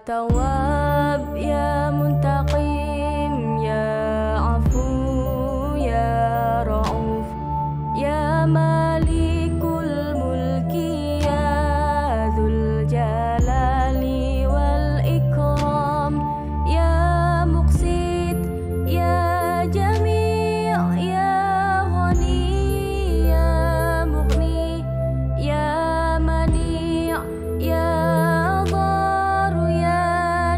تواب يا منتقم يا عفو يا رؤوف يا مالك الملك يا ذو الجلال والإكرام يا مقسط يا جميع يا غني يا مغني يا منيع يا ضار يا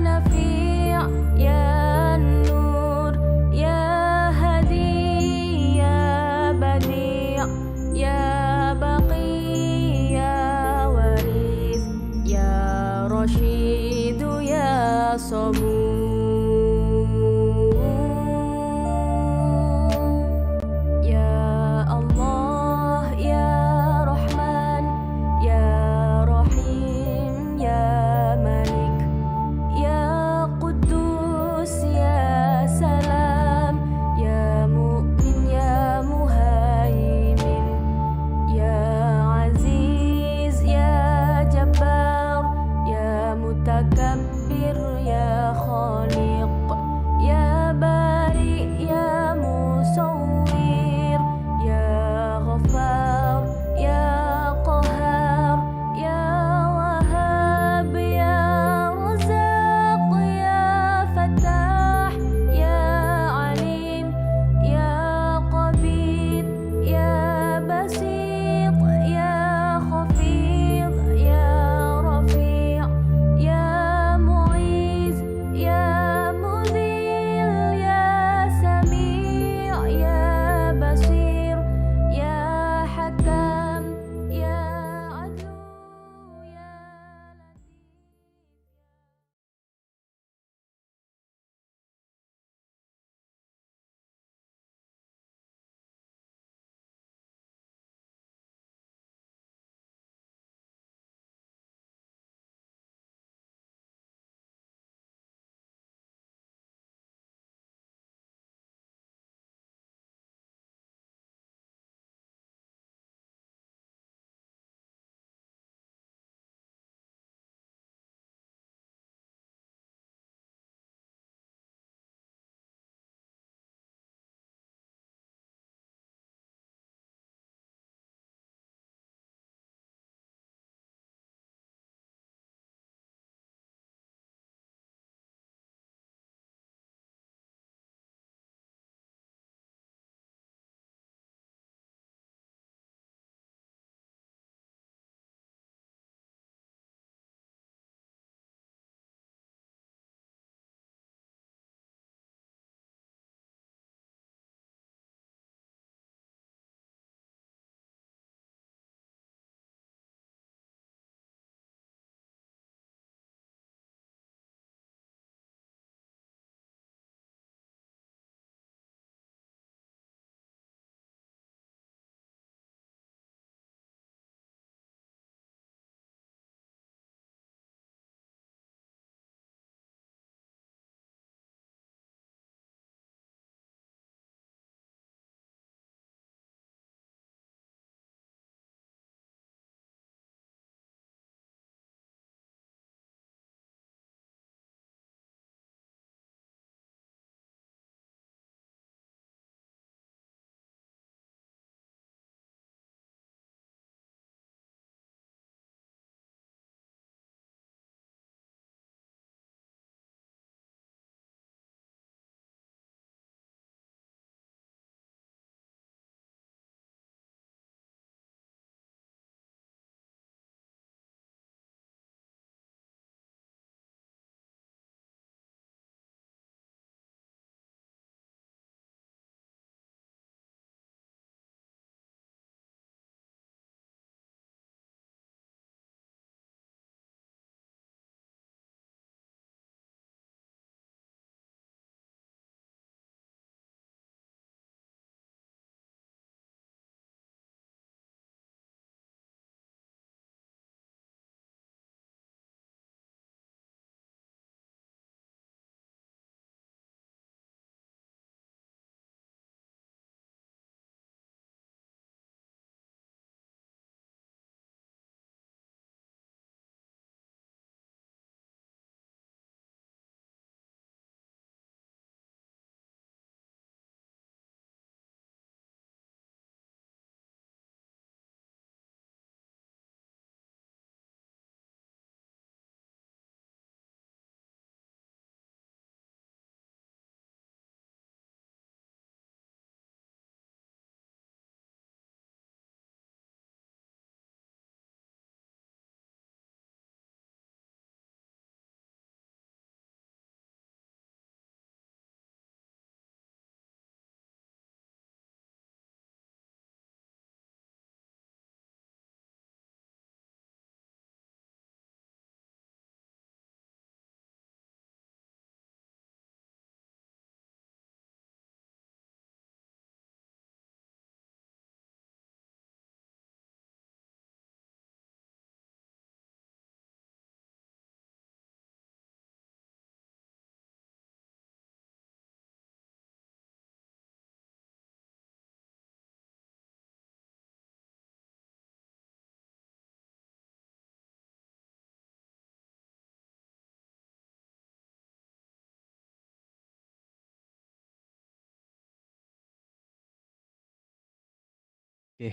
Oke,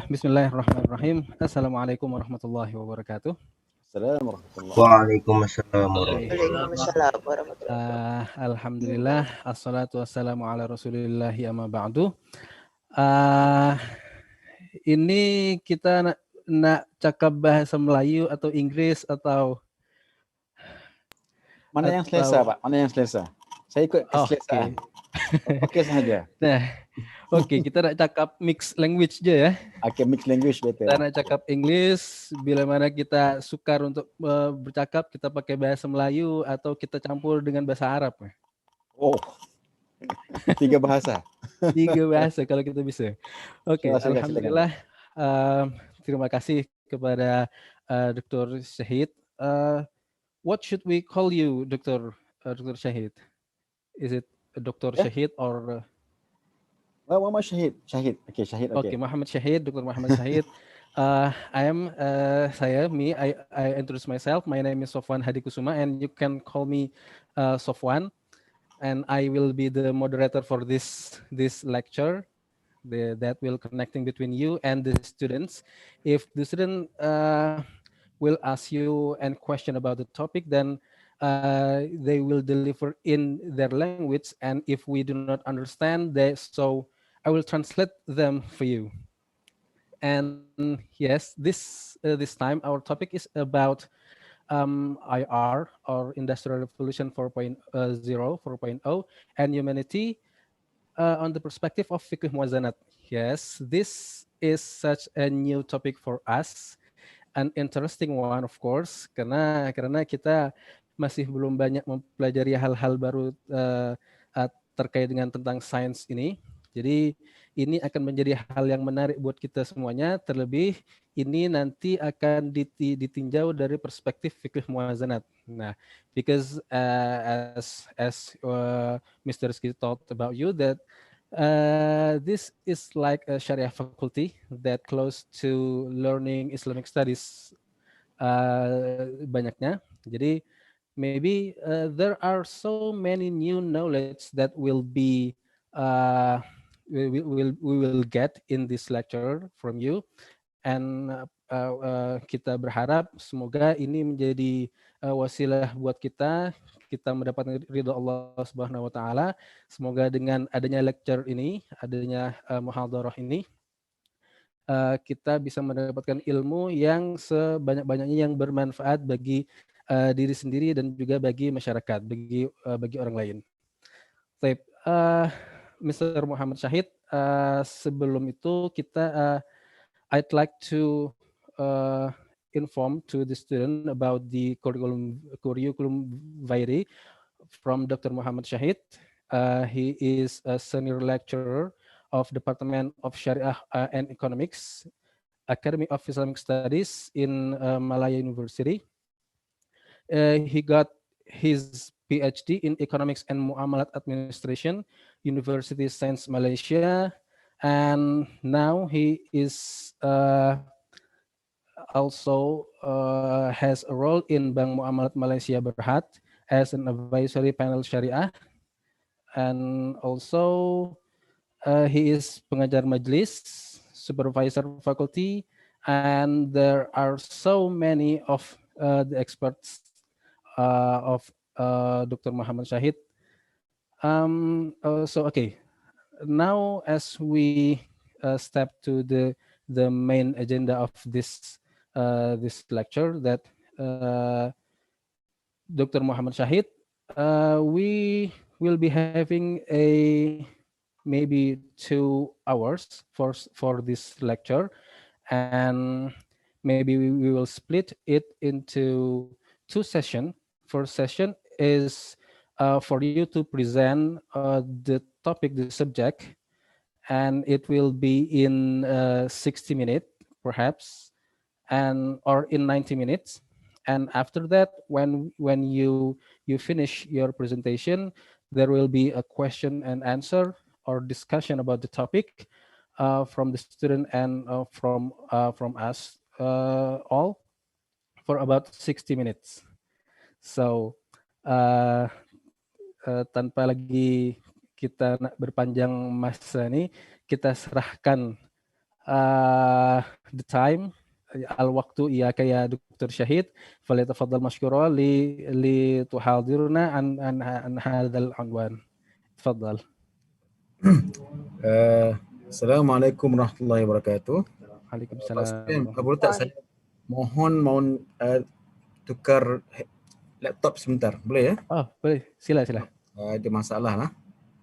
Bismillahirrahmanirrahim. Assalamualaikum warahmatullahi wabarakatuh. Assalamualaikum warahmatullahi Waalaikumsalam Oke, warahmatullahi Waalaikumsalam warahmatullahi wabarakatuh. Alhamdulillah, assalatu wassalamu ala rasulillahi amma ba'du. Uh, ini kita nak cakap bahasa Melayu atau Inggris atau Mana yang selesa, Pak? Mana yang selesa? Saya ikut keselesaan. Oke saja. Nah, oke, kita nak cakap mix language je ya. Oke, mix language betul. Kita nak cakap English, bila mana kita sukar untuk bercakap, kita pakai bahasa Melayu atau kita campur dengan bahasa Arab. Oh, 3 bahasa. 3 bahasa kalau kita bisa. Oke, alhamdulillah. Terima kasih kepada Dr. Shahid. What should we call you, Dr. Shahid? Is it Dr. Shahid or? Muhammad Shahid. Shahid. Okay, Shahid. Okay, Muhammad Shahid, Dr. Muhammad Shahid. I am I introduce myself. My name is Sofwan Hadikusuma, and you can call me Sofwan. And I will be the moderator for this lecture. That will connecting between you and the students. If the student will ask you any question about the topic, then they will deliver in their language. And if we do not understand, so I will translate them for you. And yes, this time our topic is about IR, or Industrial Revolution 4.0, and humanity on the perspective of Fiqh Muwazanat. Yes, this is such a new topic for us, an interesting one of course, karena kita masih belum banyak mempelajari hal-hal baru terkait dengan tentang sains ini. Jadi ini akan menjadi hal yang menarik buat kita semuanya, terlebih ini nanti akan ditinjau dari perspektif fikih muwazanat. Nah, because as Mr. Rizky talked about you that this is like a Sharia faculty that close to learning Islamic studies banyaknya. Jadi maybe there are so many new knowledge that will be we will get in this lecture from you, and kita berharap semoga ini menjadi wasilah buat kita mendapatkan ridho Allah Subhanahu wa taala. Semoga dengan adanya lecture ini, adanya muhadharah ini, kita bisa mendapatkan ilmu yang sebanyak-banyaknya yang bermanfaat bagi diri sendiri dan juga bagi masyarakat, bagi orang lain. Baik, Mr. Muhammad Shahid, sebelum itu I'd like to inform to the student about the curriculum vitae from Dr. Muhammad Shahid. He is a senior lecturer of Department of Sharia and Economics, Academy of Islamic Studies in Malaya University. He got his PhD in Economics and Muamalat Administration, University Sains Malaysia, and now he is also has a role in Bank Muamalat Malaysia Berhad as an advisory panel Syariah, and also he is pengajar majlis, supervisor faculty, and there are so many of the experts of Dr. Muhammad Shahid. So okay, now as we step to the main agenda of this lecture, that Dr. Muhammad Shahid, we will be having maybe 2 hours for this lecture, and maybe we will split it into 2 sessions. First session is for you to present the topic, the subject, and it will be in 60 minutes perhaps, or in 90 minutes. And after that, when you finish your presentation, there will be a question and answer or discussion about the topic from the student and from us all for about 60 minutes. So tanpa lagi kita nak berpanjang masa ni, kita serahkan the time al-waktu iya ya Dr. Syahid, falyatafaddal mashkura li tuhadiruna an hadzal unwan. Tafadhal. Assalamualaikum warahmatullahi wabarakatuh. Waalaikumsalam. Boleh tak saya mohon tukar laptop sebentar, boleh ya? Oh, boleh. Sila. Ada masalah lah.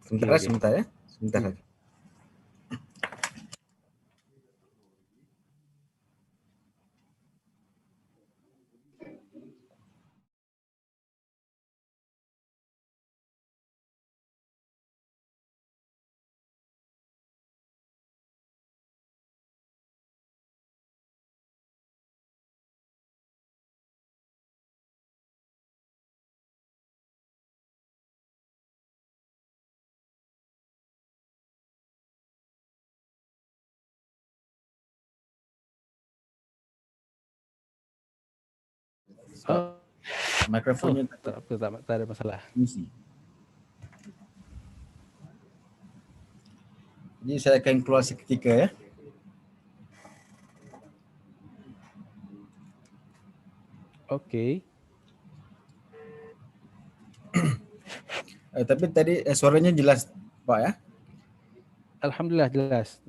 Sebentar, Okay. sebentar ya. Sebentar lagi. Oh, Mikrofonnya tak ada masalah. fungsi. Jadi saya akan keluar seketika ya. Oke. Tapi tadi suaranya jelas Pak ya? Alhamdulillah jelas.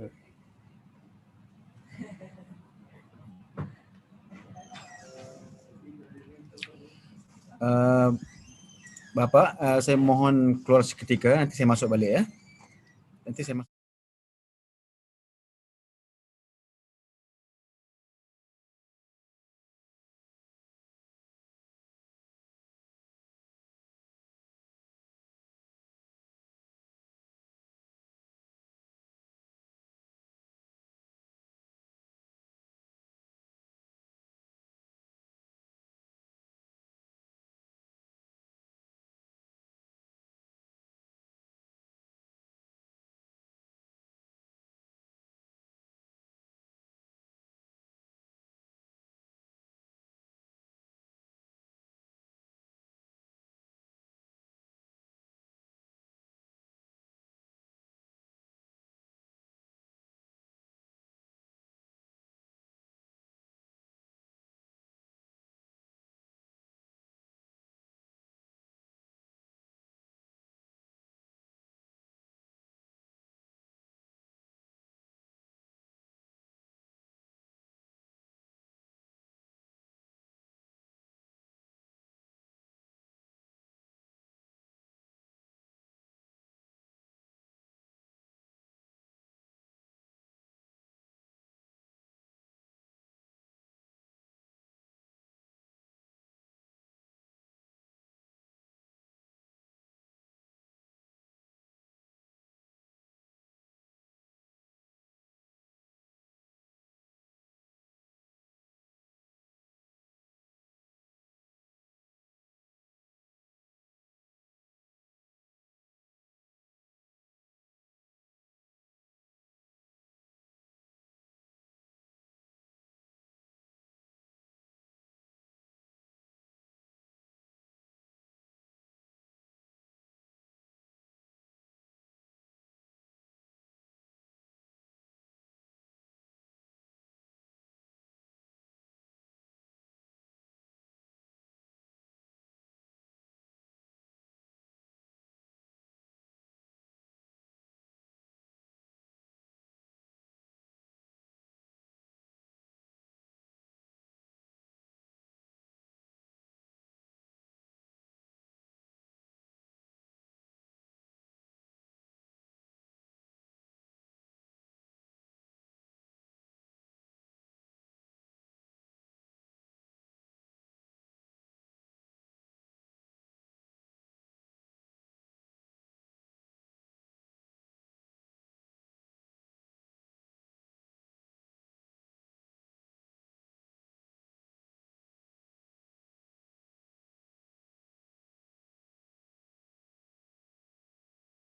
Bapak, saya mohon keluar seketika, nanti saya masuk balik ya. Nanti saya masuk.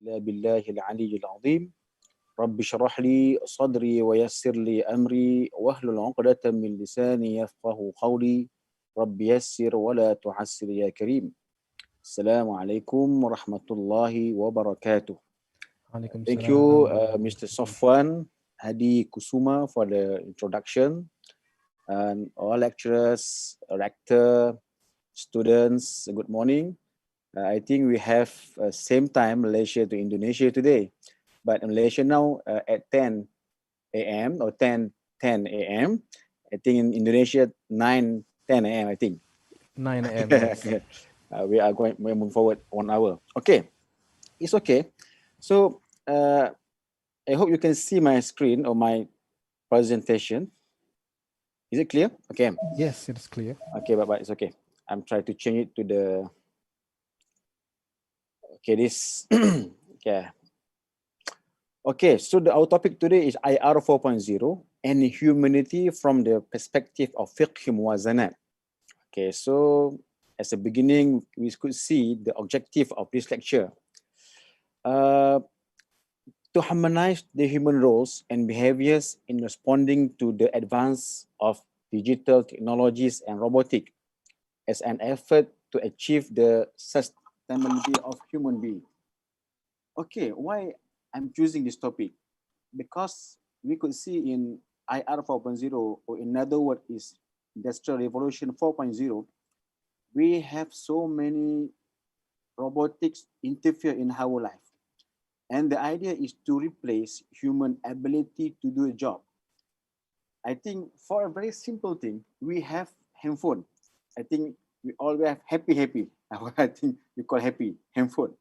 Billahil aliyyil azim. Rabbi shrah li sadri wa yassir li amri wahlul 'uqdatam min lisani yafqahu qawli. Rabbi yassir wa la tu'assir ya karim. Assalamualaikum warahmatullahi wabarakatuh. Thank you, Waalaikumsalam. Mr. Sofwan Hadi Kusuma, for the introduction, and all lecturers, rector, students, good morning. I think we have same time Malaysia to Indonesia today, but in Malaysia now at 10 a.m. or 10 a.m. I think in Indonesia 9:10 a.m. I think. 9 a.m. Yes. We're moving forward 1 hour. Okay, it's okay. So I hope you can see my screen or my presentation. Is it clear? Okay. Yes, it is clear. Okay, but it's okay. I'm trying to change it to the. Okay, this. Okay. Okay, so our topic today is IR 4.0 and humanity from the perspective of Fiqh Muwazanat. Okay, so as a beginning, we could see the objective of this lecture. To harmonize the human roles and behaviors in responding to the advance of digital technologies and robotics as an effort to achieve the sustainability of human being. Okay, why I'm choosing this topic? Because we could see in IR 4.0, or in other words is Industrial Revolution 4.0, we have so many robotics interfere in our life. And the idea is to replace human ability to do a job. I think for a very simple thing, we have handphone. I think we all have happy. I think we call happy handphone.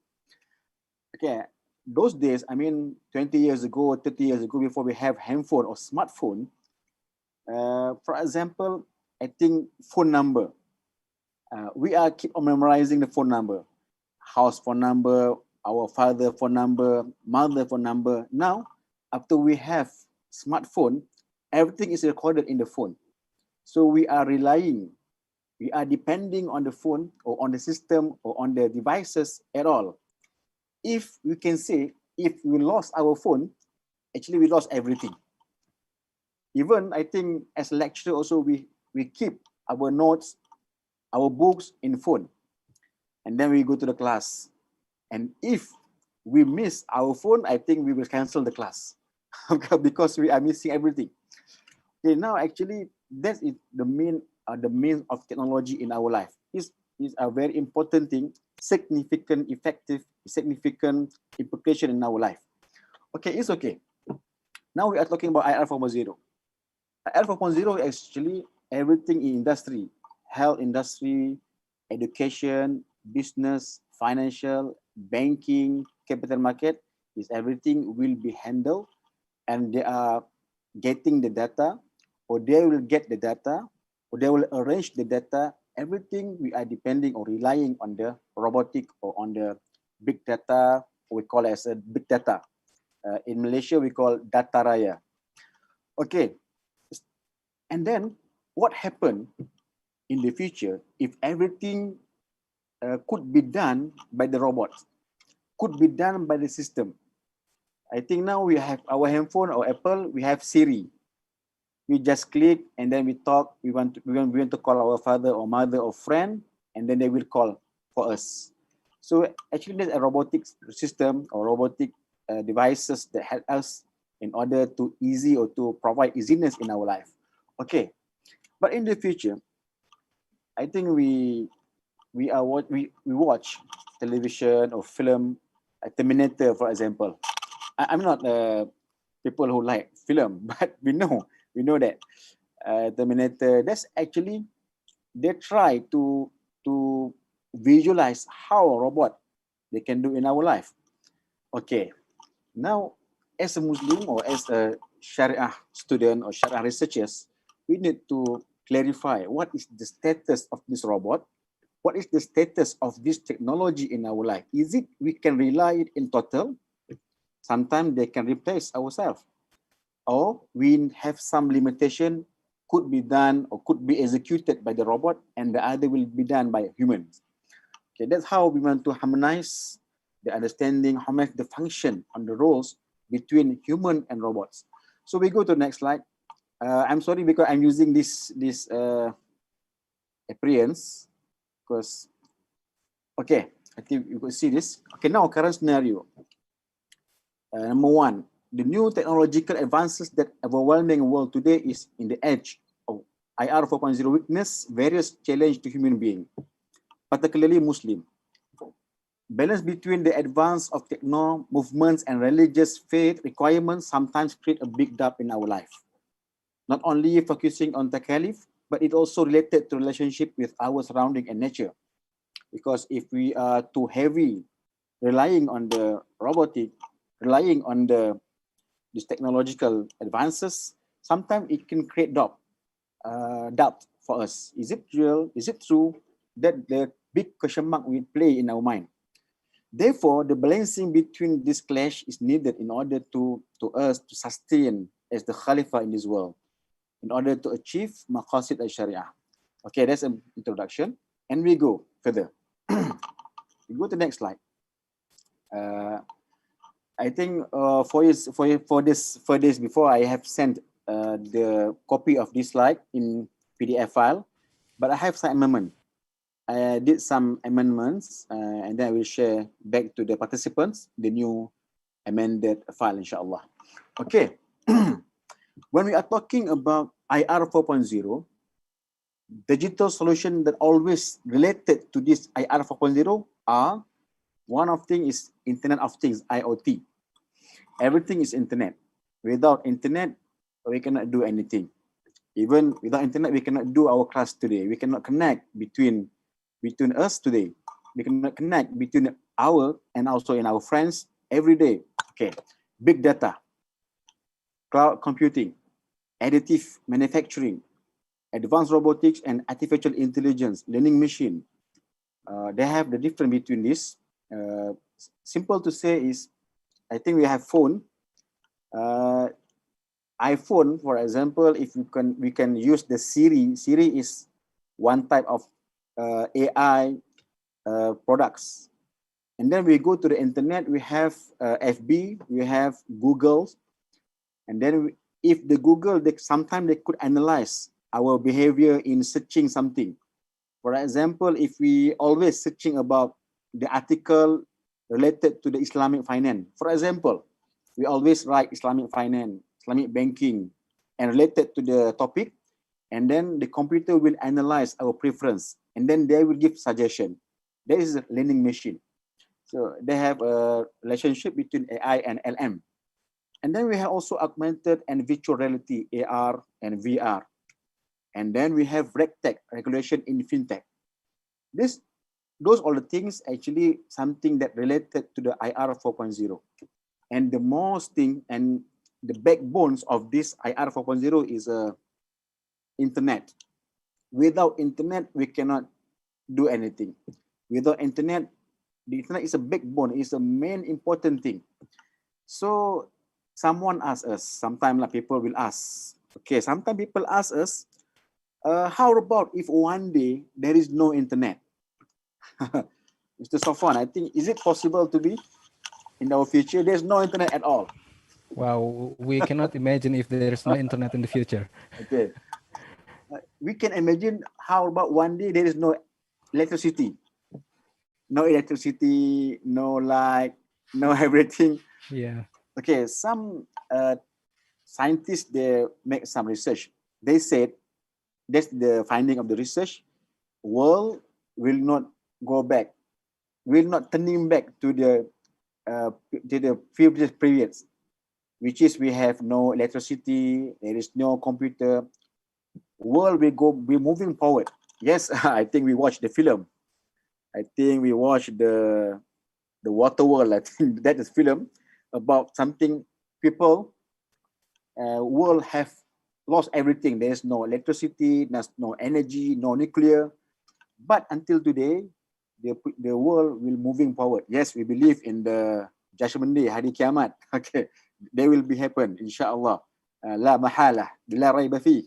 Okay, those days, I mean, 20 years ago, 30 years ago, before we have handphone or smartphone, for example, I think phone number. We are keep on memorizing the phone number, house phone number, our father phone number, mother phone number. Now, after we have smartphone, everything is recorded in the phone. So we are depending on the phone or on the system or on the devices at all. If we can say, if we lost our phone, actually we lost everything. Even I think as a lecturer also, we keep our notes, our books in phone. And then we go to the class. And if we miss our phone, I think we will cancel the class because we are missing everything. Okay, now actually that is the main of technology in our life. Is a very important thing, significant implication in our life. Okay, it's okay. Now we are talking about IR 4.0. IR 4.0 is actually everything in industry, health industry, education, business, financial, banking, capital market, is everything will be handled, and they are getting the data, or they will get the data, or they will arrange the data. Everything we are depending or relying on the robotic or on the big data, we call it as a big data. In Malaysia, we call data raya. Okay, and then what happened in the future if everything could be done by the robots, could be done by the system? I think now we have our handphone or Apple, we have Siri. We just click and then we talk. We want to call our father or mother or friend, and then they will call for us. So actually, there's a robotic system or robotic devices that help us in order to easy or to provide easiness in our life. Okay, but in the future, I think we watch television or film, Terminator, for example. I'm not people who like film, but we know that Terminator. That's actually they try to visualize how a robot they can do in our life. Okay, now as a Muslim or as a Sharia student or Sharia researchers, we need to clarify what is the status of this robot. What is the status of this technology in our life? Is it we can rely it in total? Sometimes they can replace ourselves, or we have some limitation, could be done or could be executed by the robot, and the other will be done by humans. Okay, that's how we want to harmonize the understanding, harmonize the function and the roles between human and robots. So we go to the next slide. I'm sorry because I'm using this appearance because, okay, I think you could see this. Okay, now current scenario. Number one, the new technological advances that overwhelming world today is in the edge of IR 4.0 witness various challenge to human being, particularly Muslim. Balance between the advance of techno movements and religious faith requirements sometimes create a big gap in our life. Not only focusing on takalif, but it also related to relationship with our surrounding and nature. Because if we are too heavy relying on the robotic, relying on these technological advances, sometimes it can create doubt for us. Is it real? Is it true? That the big question mark will play in our mind. Therefore, the balancing between this clash is needed in order to us to sustain as the Khalifa in this world, in order to achieve maqasid al-Sharia. Okay, that's an introduction. And we go further. We go to the next slide. I think for this before I have sent the copy of this slide in PDF file, but I have some amendment. I did some amendments and then I will share back to the participants the new amended file, inshallah. Okay. When we are talking about IR 4.0, digital solution that always related to this IR 4.0 are, one of things is Internet of Things, IoT. Everything is internet. Without internet, we cannot do anything. Even without internet, we cannot do our class today. We cannot connect between us today. We cannot connect between our and also in our friends every day. Okay. Big data, cloud computing, additive manufacturing, advanced robotics and artificial intelligence, learning machine. They have the difference between this. Simple to say is, I think we have phone. iPhone, for example, if we can use the Siri. Siri is one type of AI products. And then we go to the internet, we have FB, we have Google. And then if the Google, sometimes they could analyze our behavior in searching something. For example, if we always searching about the article related to the Islamic finance. For example, we always write Islamic finance, Islamic banking, and related to the topic. And then the computer will analyze our preference. And then they will give suggestion. That is a learning machine. So they have a relationship between AI and LM. And then we have also augmented and virtual reality, AR and VR. And then we have RegTech, regulation in fintech. Those are the things actually something that related to the IR 4.0. And the most thing and the backbones of this IR 4.0 is internet. Without internet, we cannot do anything. Without internet, the internet is a backbone, is a main important thing. So someone asks us, sometimes people will ask, okay, sometimes people ask us, how about if one day there is no internet? Mr. Sofwan, I think, is it possible to be in our future? There's no internet at all. Wow, we cannot imagine if there is no internet in the future. Okay. We can imagine how about one day there is no electricity. No electricity, no light, no everything. Yeah. Okay, some scientists, they make some research. They said, that's the finding of the research, world will not go back, will not turning back to the previous periods, which is we have no electricity, there is no computer. World will be moving forward. Yes, I think we watched the film. I think we watched the Water World. I think that is film about something people world have lost everything. There's no electricity, there's no energy, no nuclear. But until today, the world will moving forward. Yes, we believe in the Judgment Day, Hari Kiamat. Okay, they will be happen, inshallah. La mahala, la rayba fi.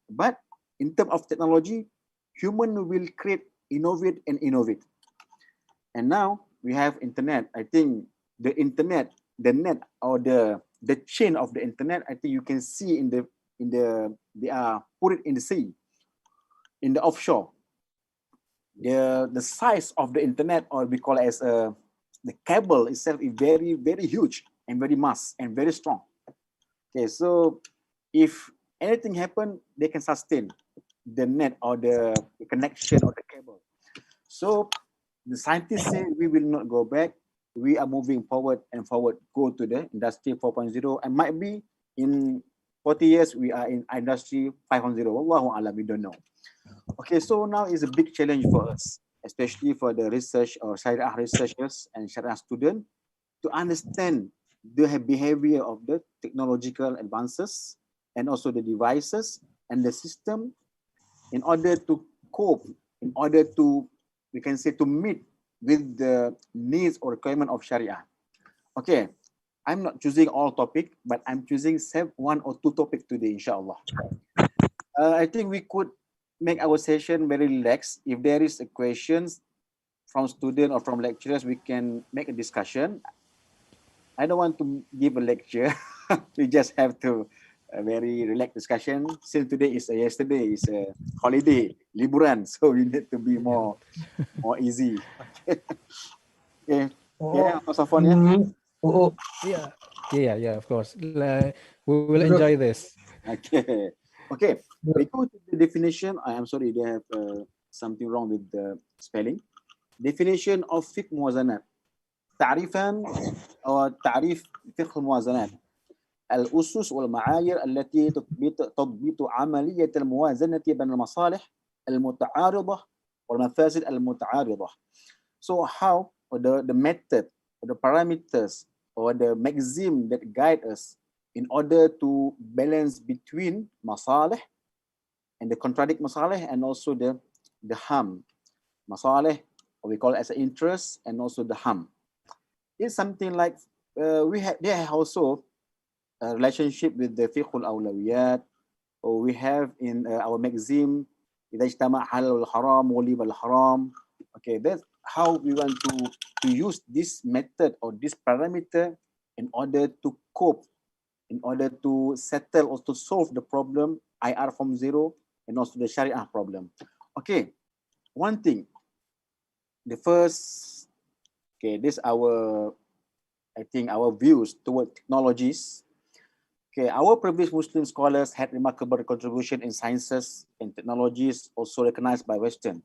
But in terms of technology, human will create, innovate and innovate. And now we have internet. I think the internet, the net or the chain of the internet, I think you can see they are put it in the sea, in the offshore. The size of the internet, or we call it as the cable itself is very, very huge and very mass and very strong. Okay, so if anything happen, they can sustain the net or the connection or the cable. So the scientists say we will not go back. We are moving forward and forward, go to the industry 4.0, and might be in 40 years we are in industry 5.0. Wallahu alam, we don't know. Okay, so now is a big challenge for us, especially for the research or Sharia researchers and Sharia students, to understand the behavior of the technological advances and also the devices and the system in order to cope, in order to, we can say, to meet with the needs or requirement of Sharia. Okay, I'm not choosing all topic, but I'm choosing one or two topics today, inshallah. I think we could make our session very relaxed. If there is a questions from student or from lecturers, we can make a discussion. I don't want to give a lecture. We just have to a very relaxed discussion. Since today is yesterday is a holiday, liburan, so we need to be more easy. Okay. Yeah, Safwan, yeah. Yeah, of course. We will enjoy this. Okay. Okay. We go to the definition. I am sorry, they have something wrong with the spelling. Definition of Fiqh Muwazanat. تعريفا أو تعريف فقه الموازنات الأسس والمعايير التي تضبط عملية الموازنة بين المصالح المتعارضة والمفاسد المتعارضة. So how, or the method, or the parameters, or the maxim that guide us in order to balance between masalih and the contradict masalih and also the harm. Masalih, or we call it as an interest, and also the harm. It's something like they have also a relationship with the fiqh al-awlawiyat, or we have in our maxim إذا اجتمع حلال والحرام وليب الحرام. Okay, that's how we want to use this method or this parameter in order to cope, in order to settle or to solve the problem IR from zero and also the Sharia problem. Okay, one thing, the first, okay, this our, I think our views toward technologies. Okay, our previous Muslim scholars had remarkable contribution in sciences and technologies, also recognized by Western.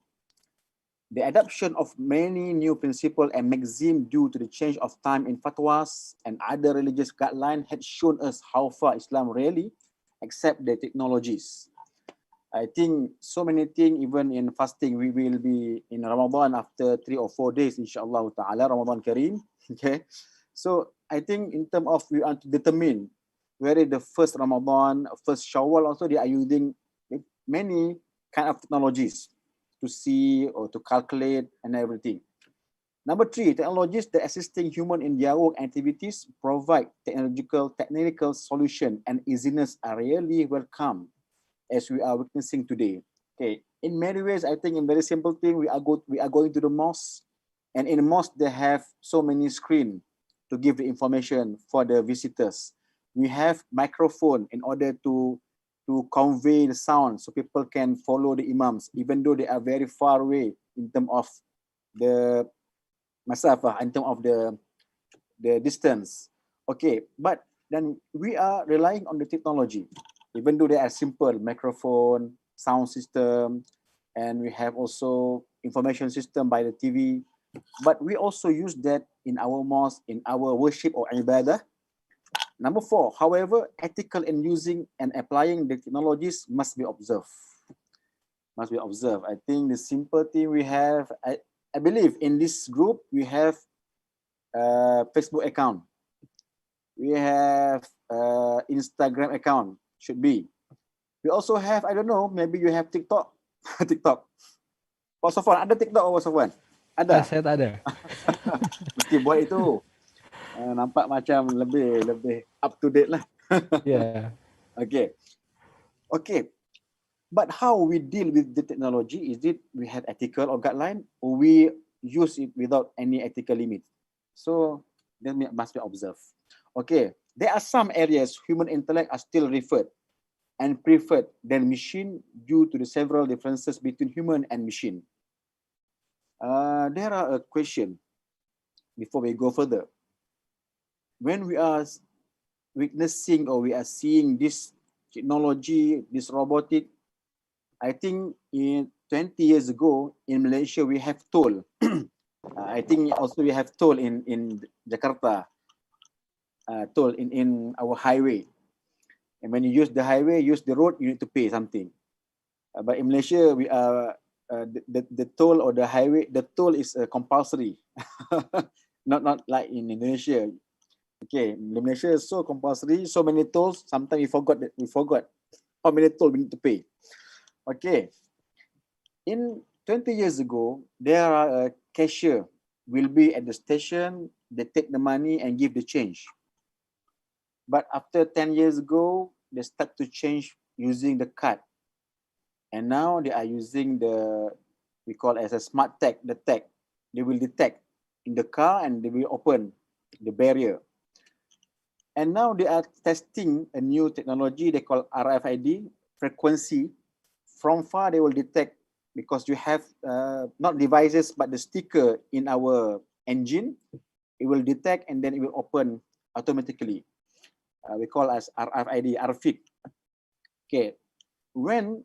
The adoption of many new principles and maxims due to the change of time in fatwas and other religious guidelines had shown us how far Islam really accept the technologies. I think so many things, even in fasting, we will be in Ramadan after 3 or 4 days, inshallah ta'ala, Ramadan Kareem. Okay, so I think in terms of we want to determine whether the first Ramadan, first Shawwal, also they are using many kind of technologies to see or to calculate and everything. Number 3, technologies that assisting human in their work activities provide technical solution and easiness are really welcome as we are witnessing today. Okay, in many ways, I think in very simple thing, we are going to the mosque, and in the mosque they have so many screen to give the information for the visitors. We have microphone in order to convey the sound so people can follow the imams, even though they are very far away in terms of the masafah, in terms of the distance. Okay, but then we are relying on the technology, even though they are simple microphone, sound system, and we have also information system by the TV. But we also use that in our mosque, in our worship or ibadah. Number 4, however, ethical in using and applying the technologies must be observed. Must be observed. I think the simple thing we have, I believe in this group, we have a Facebook account. We have Instagram account, should be. We also have, I don't know, maybe you have TikTok. TikTok. Pak Sofwan, ada TikTok Pak Sofwan? Ada? Saya tak ada. Mesti buat itu. Nampak macam lebih up to date lah. Yeah. Okay. Okay. But how we deal with the technology, is it we have ethical or guideline, or we use it without any ethical limit? So that must be observed. Okay. There are some areas human intellect are still referred and preferred than machine due to the several differences between human and machine. There are a question. before we go further. When we are witnessing or we are seeing this technology, this robotic, I think in 20 years ago in Malaysia we have toll. I think also we have toll in Jakarta, toll in our highway. And when you use the highway, use the road, you need to pay something. But in Malaysia, we are the toll or the highway. The toll is compulsory, not like in Indonesia. Okay, in Malaysia is so compulsory, so many tolls. Sometimes we forgot how many toll we need to pay. Okay, in 20 years ago, there are a cashier will be at the station. They take the money and give the change. But after 10 years ago, they start to change using the card. And now they are using we call as a smart tag, the tag. They will detect in the car and they will open the barrier. And now they are testing a new technology they call RFID, frequency. From far, they will detect because you have not devices, but the sticker in our engine. It will detect and then it will open automatically. We call as RFID, RFID. Okay, when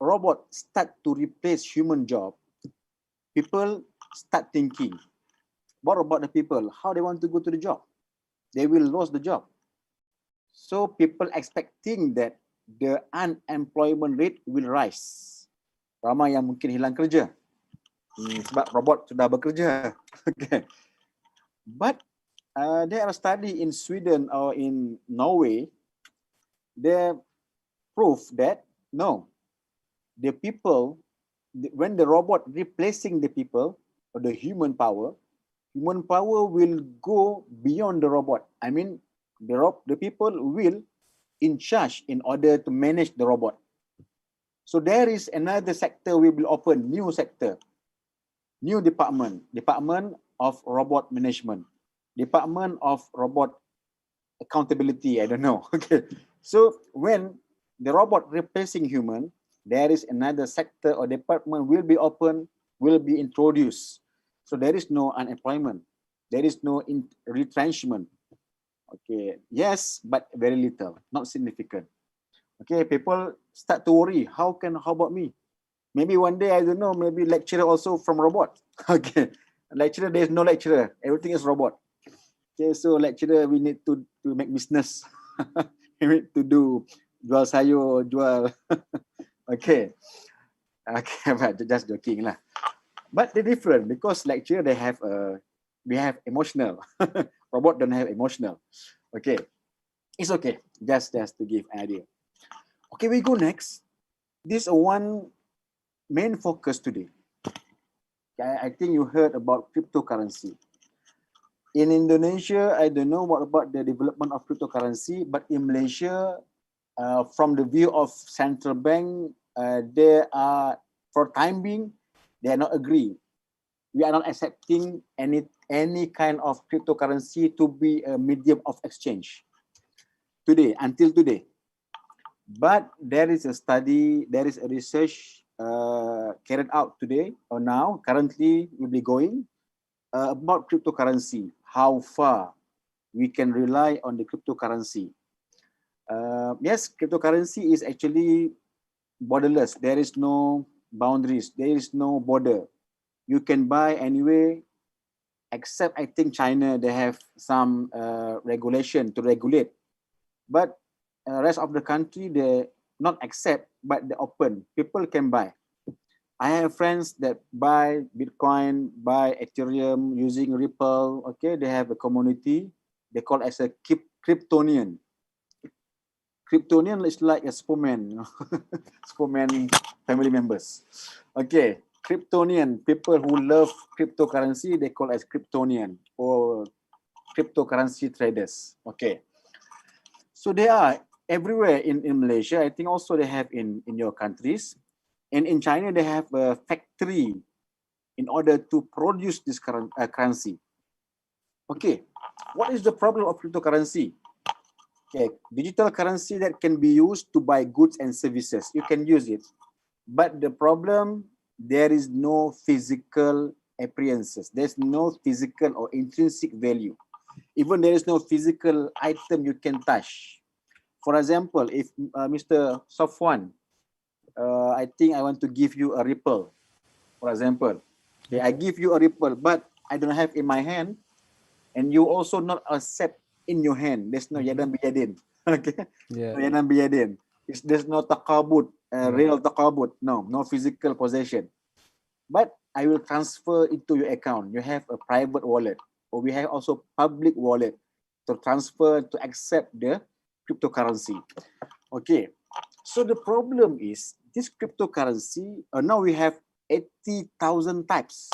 robots start to replace human job, people start thinking, what about the people? How they want to go to the job? They will lose the job. So people expecting that the unemployment rate will rise. Ramai yang mungkin hilang kerja sebab robot sudah bekerja. Okay. But there are study in Sweden or in Norway. They prove that no, the people, when the robot replacing the people or the human power will go beyond the robot. I mean, the people will in charge in order to manage the robot. So there is another sector we will open, new sector, new department of robot management, department of robot accountability, I don't know. Okay. So when the robot replacing human, there is another sector or department will be open, will be introduced. So there is no unemployment. There is no retrenchment. Okay, yes, but very little, not significant. Okay, people start to worry, how about me? Maybe one day, I don't know, maybe lecturer also from robot. Okay, lecturer, there is no lecturer, everything is robot. Okay, so lecturer, we need to make business. We need to do jual sayur, jual. Okay, but just joking lah. But they're different because lecturer, we have emotional. Robot don't have emotional. Okay, it's okay. Just to give an idea. Okay, we go next. This is one main focus today. I think you heard about cryptocurrency. In Indonesia, I don't know what about the development of cryptocurrency, but in Malaysia, from the view of central bank, they are, for time being, they are not agree. We are not accepting any kind of cryptocurrency to be a medium of exchange today, until today. But there is a study, there is a research carried out today or now, currently will be going about cryptocurrency, how far we can rely on the cryptocurrency. Yes, cryptocurrency is actually borderless. There is no boundaries. There is no border. You can buy anyway, except I think China, they have some regulation to regulate. But rest of the country, they not accept, but they open. People can buy. I have friends that buy Bitcoin, buy Ethereum using Ripple. Okay, they have a community. They call as a Kryptonian. Kryptonian is like a Superman, Superman family members. Okay, Kryptonian, people who love cryptocurrency, they call as Kryptonian or cryptocurrency traders. Okay, so they are everywhere in Malaysia. I think also they have in your countries. And in China, they have a factory in order to produce this currency. Okay, what is the problem of cryptocurrency? Okay, digital currency that can be used to buy goods and services. You can use it. But the problem, there is no physical appearances. There's no physical or intrinsic value. Even there is no physical item you can touch. For example, if Mr. Safwan, I think I want to give you a ripple, for example. Okay, I give you a ripple, but I don't have in my hand, and you also not accept in your hand. There's no yadan biyadin. Okay, Yeah. no yadan biyadin. There's no takabut, real takabut. No physical possession. But I will transfer into your account. You have a private wallet, or we have also public wallet to transfer to accept the cryptocurrency. Okay, so the problem is this cryptocurrency. Now we have 80,000 types.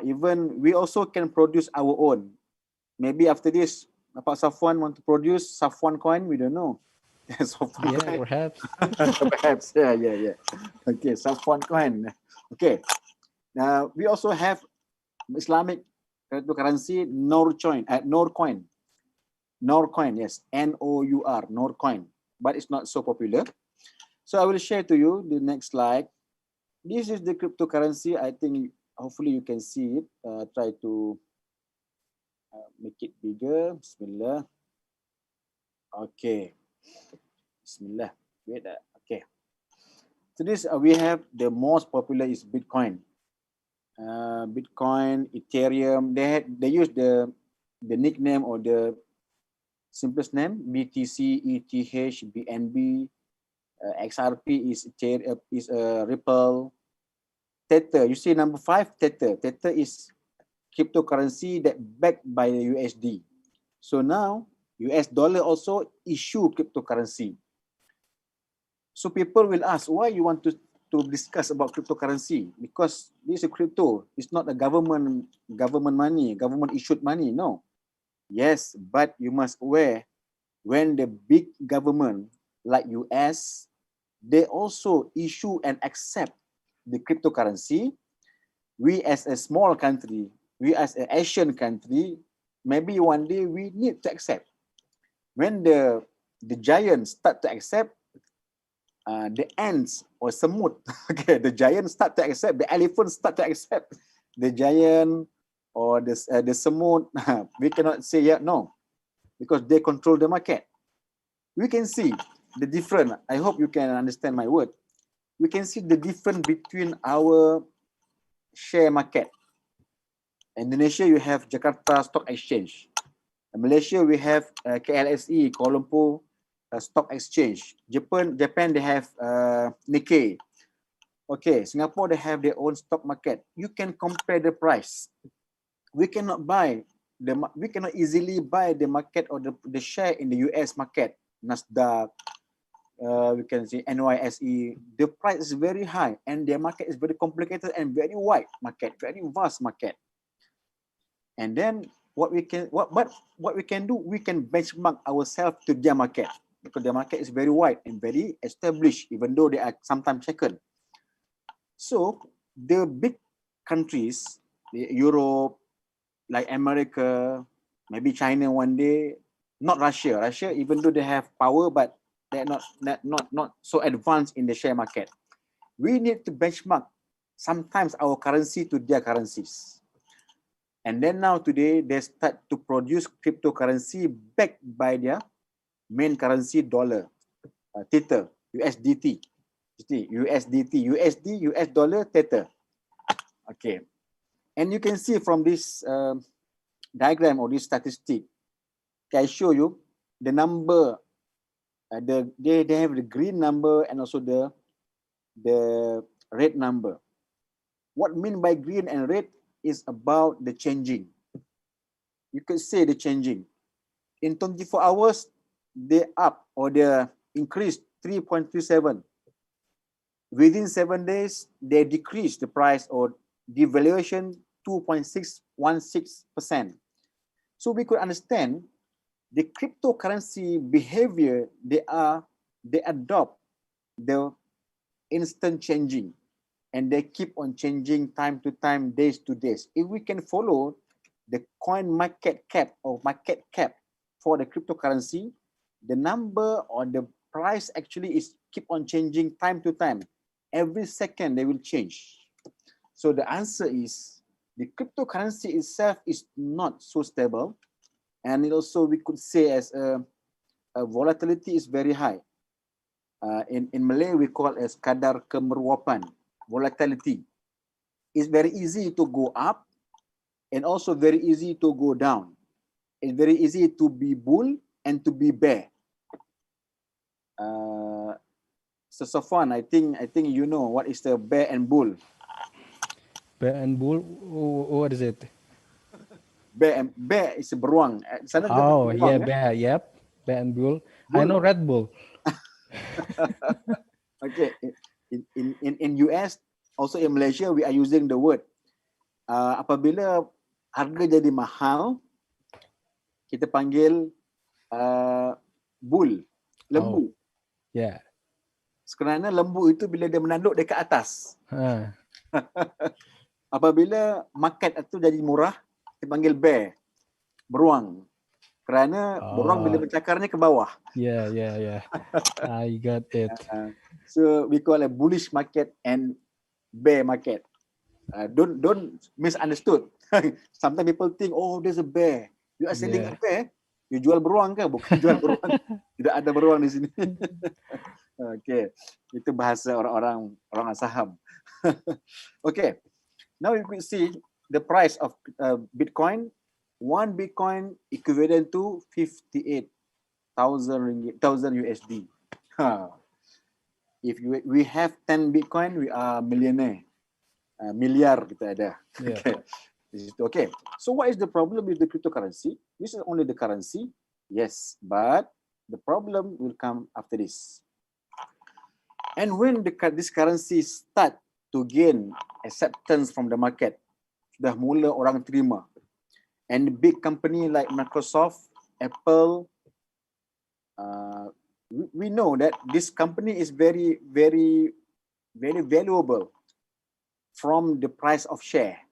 Even we also can produce our own. Maybe after this, Pak Safwan want to produce Safwan coin. We don't know. Safwan Yeah, coin. perhaps. Perhaps. Yeah. Okay, Safwan coin. Okay. We also have Islamic cryptocurrency Nour coin. Nour coin. Nour coin. Yes, Nour. Nour coin. But it's not so popular. So I will share to you the next slide. This is the cryptocurrency. I think hopefully you can see it. Try to make it bigger. Bismillah. Okay. Bismillah. Wait. Okay. So this we have the most popular is Bitcoin. Bitcoin, Ethereum. They use the nickname or the simplest name BTC, ETH, BNB. XRP is Ripple. Tether, you see number 5, Tether. Tether is cryptocurrency that backed by the USD. So now US dollar also issue cryptocurrency. So people will ask, why you want to discuss about cryptocurrency? Because this is crypto. It's not a government money, government issued money. No. Yes, but you must aware when the big government like US, they also issue and accept the cryptocurrency. We as a small country, we as an Asian country, maybe one day we need to accept. When the giants start to accept, the ants or semut, okay, the giants start to accept, the elephants start to accept, the giant or the semut, we cannot say yet no, because they control the market. We can see the difference. I hope you can understand my word. We can see the difference between our share market. Indonesia, you have Jakarta Stock Exchange. In Malaysia, we have KLSE, Kuala Lumpur Stock Exchange. Japan, they have Nikkei. Okay, Singapore, they have their own stock market. You can compare the price. We cannot easily buy the market or the share in the US market, Nasdaq. We can see NYSE. The price is very high, and their market is very complicated and very wide market, very vast market. And then what we can do, we can benchmark ourselves to their market, because their market is very wide and very established, even though they are sometimes second. So the big countries, Europe, like America, maybe China one day, not Russia. Russia, even though they have power, but they're not so advanced in the share market. We need to benchmark sometimes our currency to their currencies. And then now today, they start to produce cryptocurrency backed by their main currency dollar, Tether, USDT. USD, US dollar, Tether. Okay. And you can see from this diagram or this statistic, I show you the number. They have the green number and also the red number. What mean by green and red is about the changing. You could say the changing. In 24 hours, they up or they increased 3.37. Within 7 days, they decreased the price or devaluation 2.616%. So we could understand the cryptocurrency behavior, they adopt the instant changing, and they keep on changing time to time, days to days. If we can follow the coin market cap or market cap for the cryptocurrency, the number or the price actually is keep on changing time to time. Every second they will change. So the answer is the cryptocurrency itself is not so stable, and it also we could say as a volatility is very high. In Malay we call as kadar kemeruapan, volatility. It's very easy to go up and also very easy to go down. It's very easy to be bull and to be bear. So Safwan, I think you know what is the bear and bull. Bear and bull. What is it? Bear is beruang. Sana juga Oh beruang, yeah, ya? bear. Yep, bear and bull. I Bull. know Red Bull. Okay, in US, also in Malaysia, we are using the word. Apabila harga jadi mahal, kita panggil bull, lembu. Yeah. Kerana lembu itu bila dia menanduk dekat atas. Ah. Apabila market itu jadi murah, kita panggil bear, beruang. Kerana beruang bila mencakarnya ke bawah. Yeah. I got it. So we call a bullish market and bear market. Don't misunderstood. Sometimes people think, oh, there's a bear. You are selling a bear. You jual beruang ke? Bukan jual beruang. Tidak ada beruang di sini. Okay, itu bahasa orang saham. Okay, now you could see the price of Bitcoin. One Bitcoin equivalent to 58,000 ringgit, 1,000 USD. If we have 10 Bitcoin, we are millionaire. Miliar kita ada. Yeah. Okay. So what is the problem with the cryptocurrency? This is only the currency. Yes, but the problem will come after this. And when this currency start to gain acceptance from the market, sudah mula orang terima. And big company like Microsoft, Apple, we know that this company is very valuable from the price of share.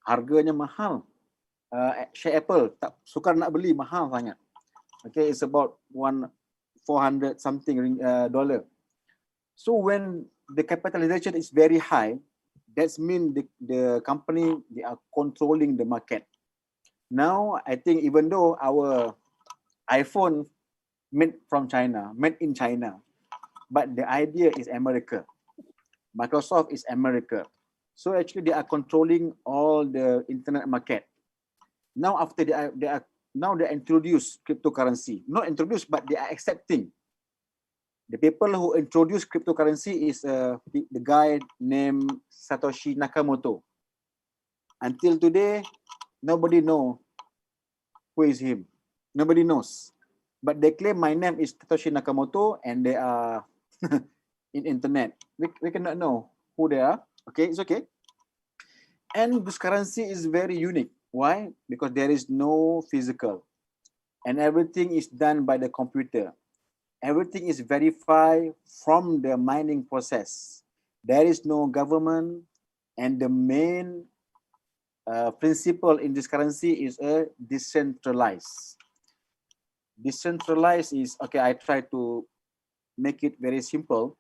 Harganya mahal. Share Apple tak sukar nak beli, mahal sangat. Okay, it's about 400 something dollar. So when the capitalization is very high, that means the company, they are controlling the market. Now, I think even though our iPhone made in China, but the idea is America. Microsoft is America. So actually they are controlling all the internet market. Now after they introduce cryptocurrency. Not introduced, but they are accepting. The people who introduced cryptocurrency is the guy named Satoshi Nakamoto. Until today, nobody know who is him. Nobody knows. But they claim my name is Satoshi Nakamoto and they are in internet. We cannot know who they are. Okay, it's okay. And this currency is very unique. Why? Because there is no physical. And everything is done by the computer. Everything is verified from the mining process. There is no government, and the main principle in this currency is a decentralized. Decentralized is, okay, I try to make it very simple.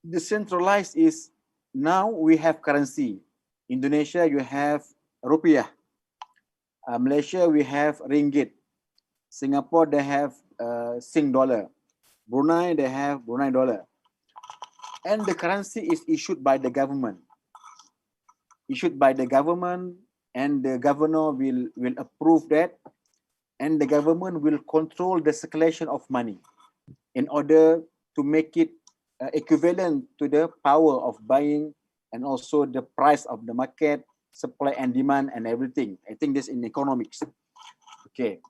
Decentralized is, now we have currency. Indonesia, you have rupiah. Malaysia, we have ringgit. Singapore, they have Sing dollar. Brunei, they have Brunei dollar. And the currency is issued by the government. Issued by the government, and the governor will approve that, and the government will control the circulation of money in order to make it equivalent to the power of buying and also the price of the market, supply and demand and everything. I think this in economics. Okay.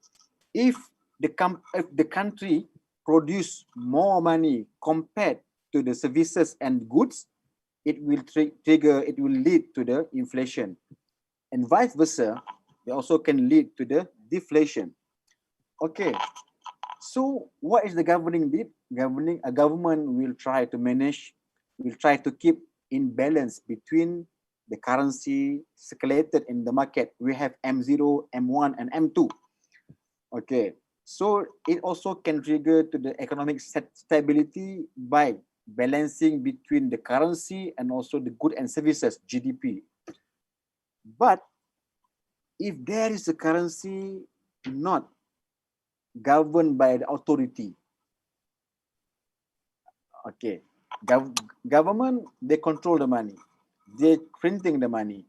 If the country produce more money compared to the services and goods, it will lead to the inflation. And vice versa, it also can lead to the deflation. Okay. So what is the governing did? A government will try to manage, will try to keep in balance between the currency circulated in the market. We have M0, M1, and M2. Okay. So it also can trigger to the economic stability by balancing between the currency and also the good and services, GDP. But if there is a currency not governed by the authority, okay, government, they control the money, they printing the money,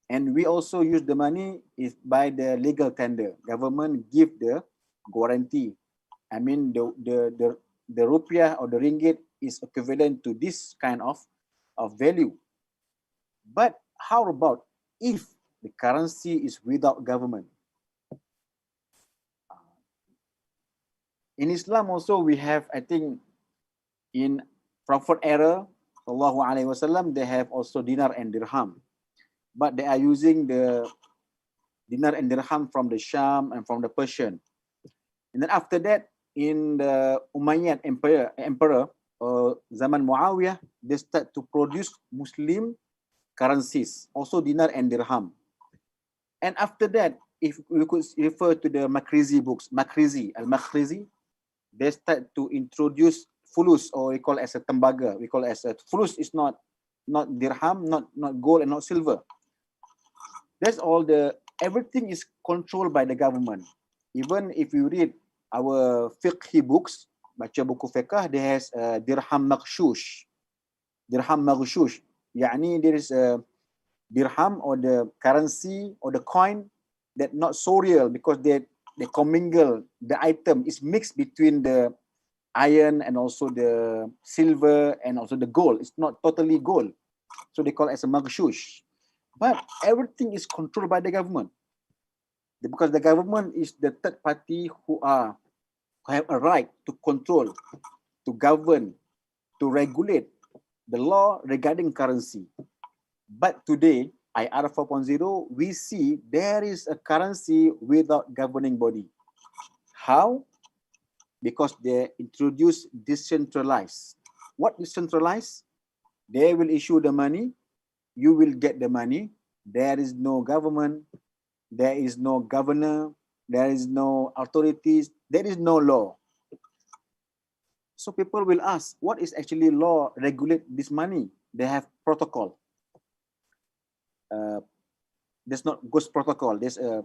and we also use the money is by the legal tender. Government give the guarantee. I mean, the rupiah or the ringgit is equivalent to this kind of value. But how about if the currency is without government? In Islam also we have, I think, in Prophet era, Sallallahu Alaihi Wasallam, they have also dinar and dirham. But they are using the dinar and dirham from the Sham and from the Persian. And then after that, in the Umayyad emperor Zaman Muawiyah, they start to produce Muslim currencies, also dinar and dirham. And after that, if we could refer to the Makrizi books, Al-Makrizi, they start to introduce fulus, or we call as a tembaga. We call as a fulus is not dirham, not gold and not silver. That's all. Everything is controlled by the government. Even if you read our fiqh books, baca buku fiqh, there has dirham maghshush. Dirham maghshush. Yani there is a dirham or the currency or the coin that not so real because they commingle the item is mixed between the iron and also the silver and also the gold. It's not totally gold. So they call it as a maghshush. But everything is controlled by the government. Because the government is the third party who have a right to control, to govern, to regulate the law regarding currency. But today, IR 4.0, we see there is a currency without governing body. How? Because they introduce decentralized. What decentralized? They will issue the money, you will get the money. There is no government, there is no governor, there is no authorities, there is no law. So people will ask, what is actually law regulate this money? They have protocol. There's not Ghost Protocol, there's a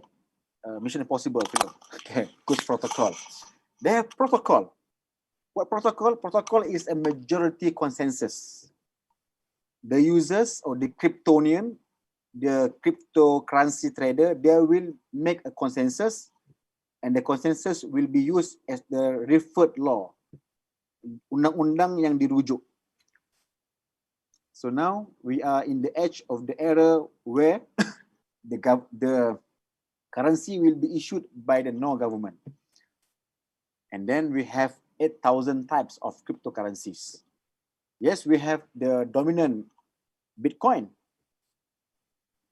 Mission Impossible film. Okay, Ghost Protocol. They have protocol. What protocol? Protocol is a majority consensus. The users or the Kryptonian, the cryptocurrency trader, they will make a consensus, and the consensus will be used as the referred law, undang-undang yang dirujuk. So now we are in the edge of the era where the currency will be issued by the no government. And then we have 8,000 types of cryptocurrencies. Yes, we have the dominant Bitcoin.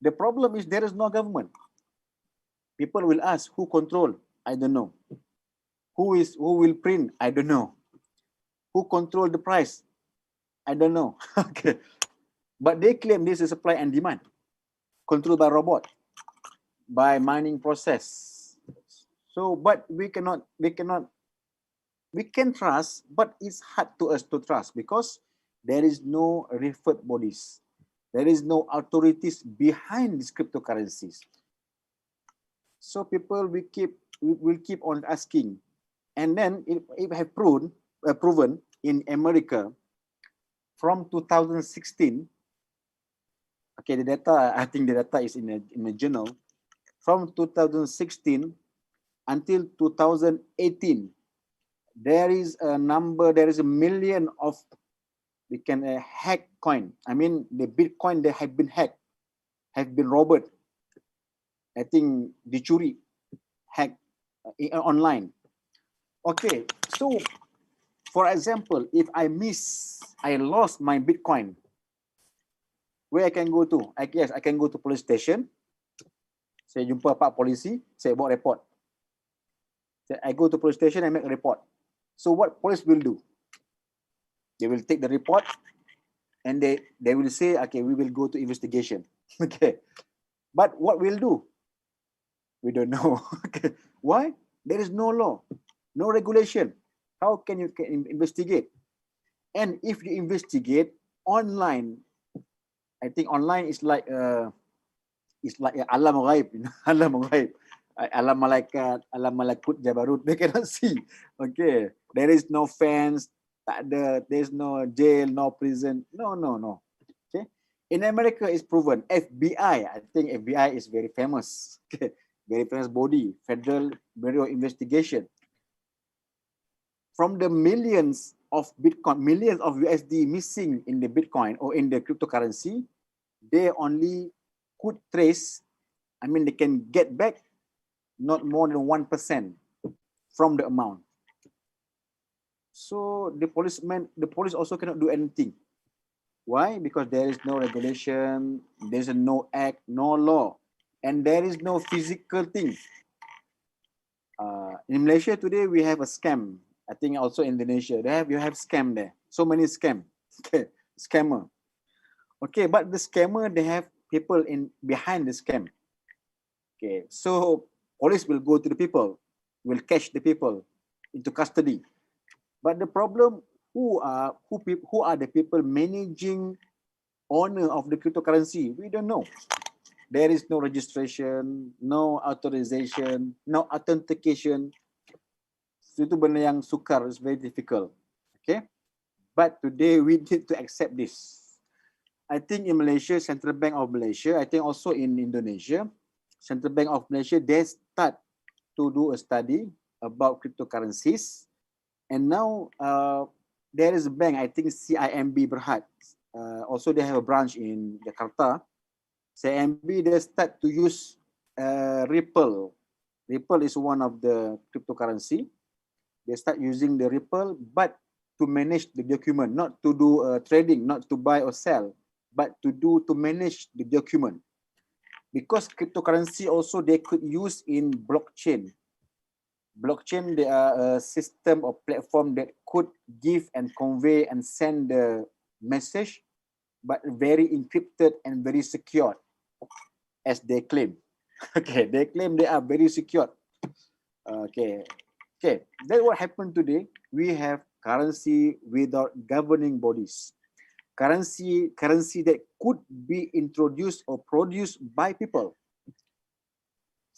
The problem is there is no government. People will ask, who control? I don't know. Who will print? I don't know. Who control the price? I don't know. Okay. But they claim this is supply and demand, controlled by robot, by mining process. So, but we can trust, but it's hard to us to trust because there is no referred bodies. There is no authorities behind these cryptocurrencies. So people will keep on asking. And then it have proven in America from 2016. Okay, the data, I think the data is in a journal. From 2016 until 2018, there is a million of hack coin. I mean, the Bitcoin that have been hacked, have been robbed. I think dicuri, hacked online. Okay, so for example, if I lost my Bitcoin, where I can go to? I can go to police station. Saya jumpa pak polisi, saya buat report. I go to police station and make a report. So what police will do? They will take the report and they will say, okay, we will go to investigation. Okay. But what we'll do? We don't know. Okay. Why? There is no law, no regulation. How can you investigate? And if you investigate online, I think online is like alam ghaib, you know, alam ghaib, alam malaikat, alam malakut jabarut. They cannot see. Okay, there is no fence, tak ada, there is no jail, no prison. No, no, no. Okay, in America it's proven. FBI, I think FBI is very famous. Okay, very famous body, Federal Bureau of Investigation. From the millions of Bitcoin, millions of USD missing in the Bitcoin or in the cryptocurrency, they only could trace, I mean, they can get back not more than 1% from the amount. So the police also cannot do anything. Why? Because there is no regulation, there's no act, no law, and there is no physical thing. In Malaysia today, we have a scam. I think also in Indonesia, you have scam there. So many scam, okay, scammer. Okay, but the scammer, they have people in behind the scam. Okay, so police will go to the people, will catch the people into custody. But the problem, who are the people managing owner of the cryptocurrency? We don't know. There is no registration, no authorization, no authentication. So itu benda yang sukar, is very difficult. Okay, but today we need to accept this. I think in Malaysia, Central Bank of Malaysia, I think also in Indonesia, Central Bank of Malaysia, they start to do a study about cryptocurrencies. And now there is a bank, I think CIMB Berhad. Also they have a branch in Jakarta. CIMB, they start to use Ripple. Ripple is one of the cryptocurrency. They start using the Ripple, but to manage the document, not to do trading, not to buy or sell, but to manage the document. Because cryptocurrency also they could use in blockchain. Blockchain, they are a system or platform that could give and convey and send the message, but very encrypted and very secure, as they claim. Okay, they claim they are very secure. Okay, that's what happened today. We have currency without governing bodies. Currency that could be introduced or produced by people.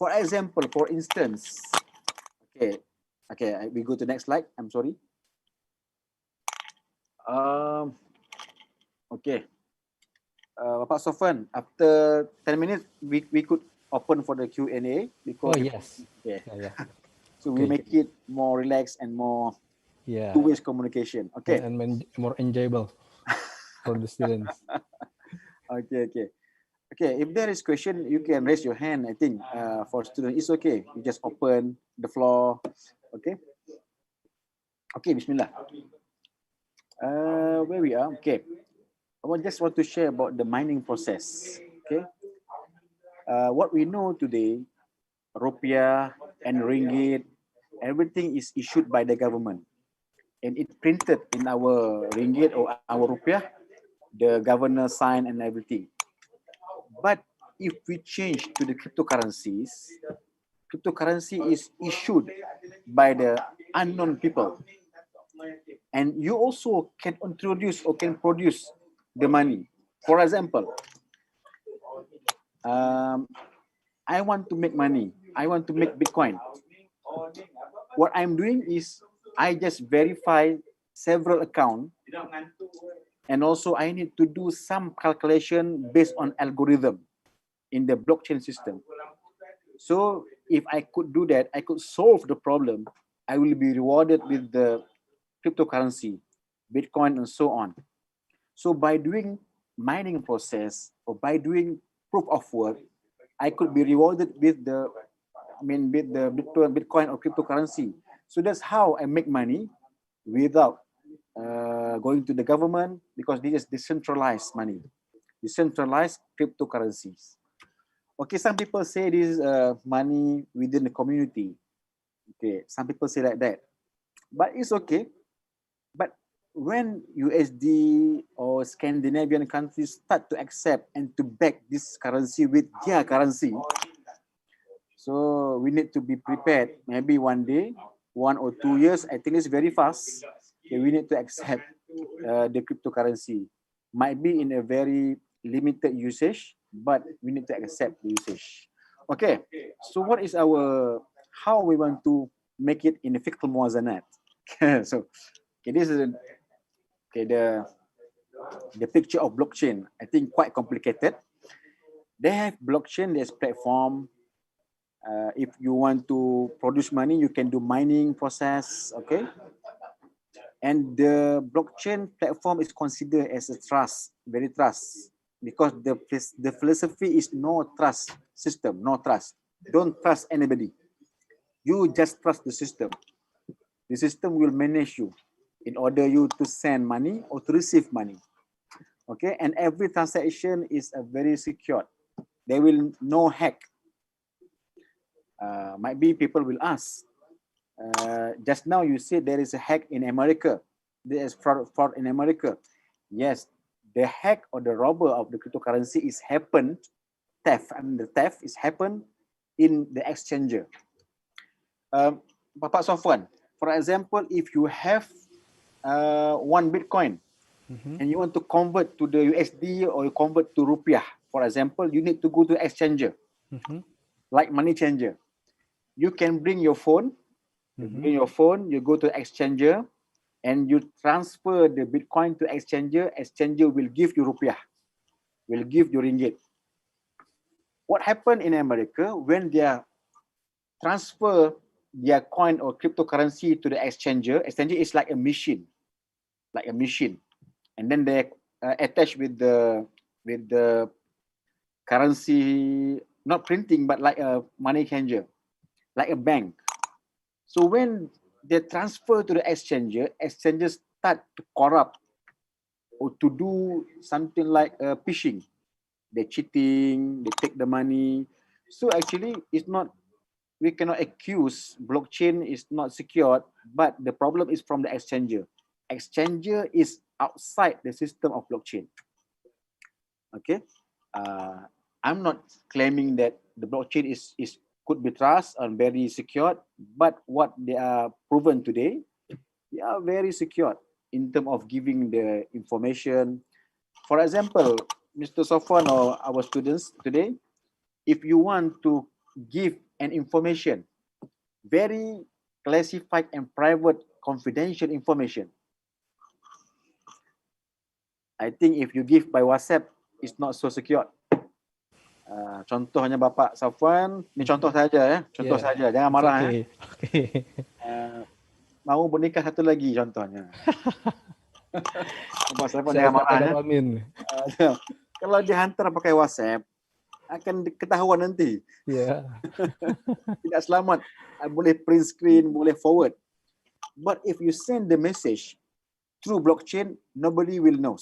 For example, for instance, okay, we go to next slide. I'm sorry. Okay, Bapak Sofan, after 10 minutes, we could open for the Q&A because. Oh yes. Yeah. Yeah. So we make it more relaxed and more two-way communication. Okay. And more enjoyable for the students. Okay. If there is question, you can raise your hand. I think for students, it's okay. You just open the floor. Okay. Bismillah. Where we are? Okay. I just want to share about the mining process. Okay. What we know today, rupiah and ringgit, everything is issued by the government, and it printed in our ringgit or our rupiah. The governor sign and everything. But if we change to the cryptocurrency is issued by the unknown people, and you also can introduce or can produce the money. For example, I want to make money. I want to make Bitcoin. What I'm doing is I just verify several accounts, and also I need to do some calculation based on algorithm in the blockchain system. So if I could do that, I could solve the problem. I will be rewarded with the cryptocurrency, Bitcoin, and so on. So by doing mining process or by doing proof of work, I could be rewarded with the Bitcoin or cryptocurrency. So that's how I make money without going to the government, because this is decentralized money, decentralized cryptocurrencies. Okay, some people say this is money within the community. Okay, some people say like that, but it's okay. But when USD or Scandinavian countries start to accept and to back this currency with their currency, so we need to be prepared. Maybe one day, 1 or 2 years, I think it's very fast. Okay, we need to accept the cryptocurrency. Might be in a very limited usage, but we need to accept the usage. Okay, so what is our, how we want to make it in the Fiqh Muwazanat? So, okay, this is okay, the picture of blockchain. I think quite complicated. They have blockchain, there's platform. If you want to produce money, you can do mining process, okay? And the blockchain platform is considered as a trust, very trust, because the philosophy is no trust system, no trust. Don't trust anybody. You just trust the system. The system will manage you in order you to send money or to receive money. Okay, and every transaction is a very secure. There will no hack. Might be people will ask. Just now you said there is a hack in America. There is fraud in America. Yes, the hack or the robber of the cryptocurrency is happened. Theft. I mean the theft is happened in the exchanger. Bapak Sofwan, for example, if you have one Bitcoin and you want to convert to the USD or you convert to Rupiah, for example, you need to go to exchanger, like money changer. You can bring your phone, you go to exchanger and you transfer the Bitcoin to exchanger. Exchanger will give you Rupiah, will give you Ringgit. What happened in America when they transfer their coin or cryptocurrency to the exchanger? Exchanger is like a machine, and then they attach with the currency, not printing, but like a money changer, like a bank. So when they transfer to the exchanger, exchangers start to corrupt or to do something like phishing. They're cheating, they take the money. So actually, it's not, we cannot accuse blockchain is not secured, but the problem is from the exchanger. Exchanger is outside the system of blockchain. Okay, I'm not claiming that the blockchain is could be trust and very secure, but what they are proven today, they are very secure in terms of giving the information. For example, Mr. Sofwan or our students today, if you want to give an information, very classified and private confidential information, I think if you give by WhatsApp, it's not so secure. Contohnya Bapak Safwan, ini contoh saja ya, contoh saja, jangan marah ya. Okay. Mau bernikah satu lagi contohnya. Bapak Safwan jangan marah ya. Kalau dihantar pakai WhatsApp, akan ketahuan nanti. Tidak selamat. Boleh print screen, boleh forward. But if you send the message through blockchain, nobody will know.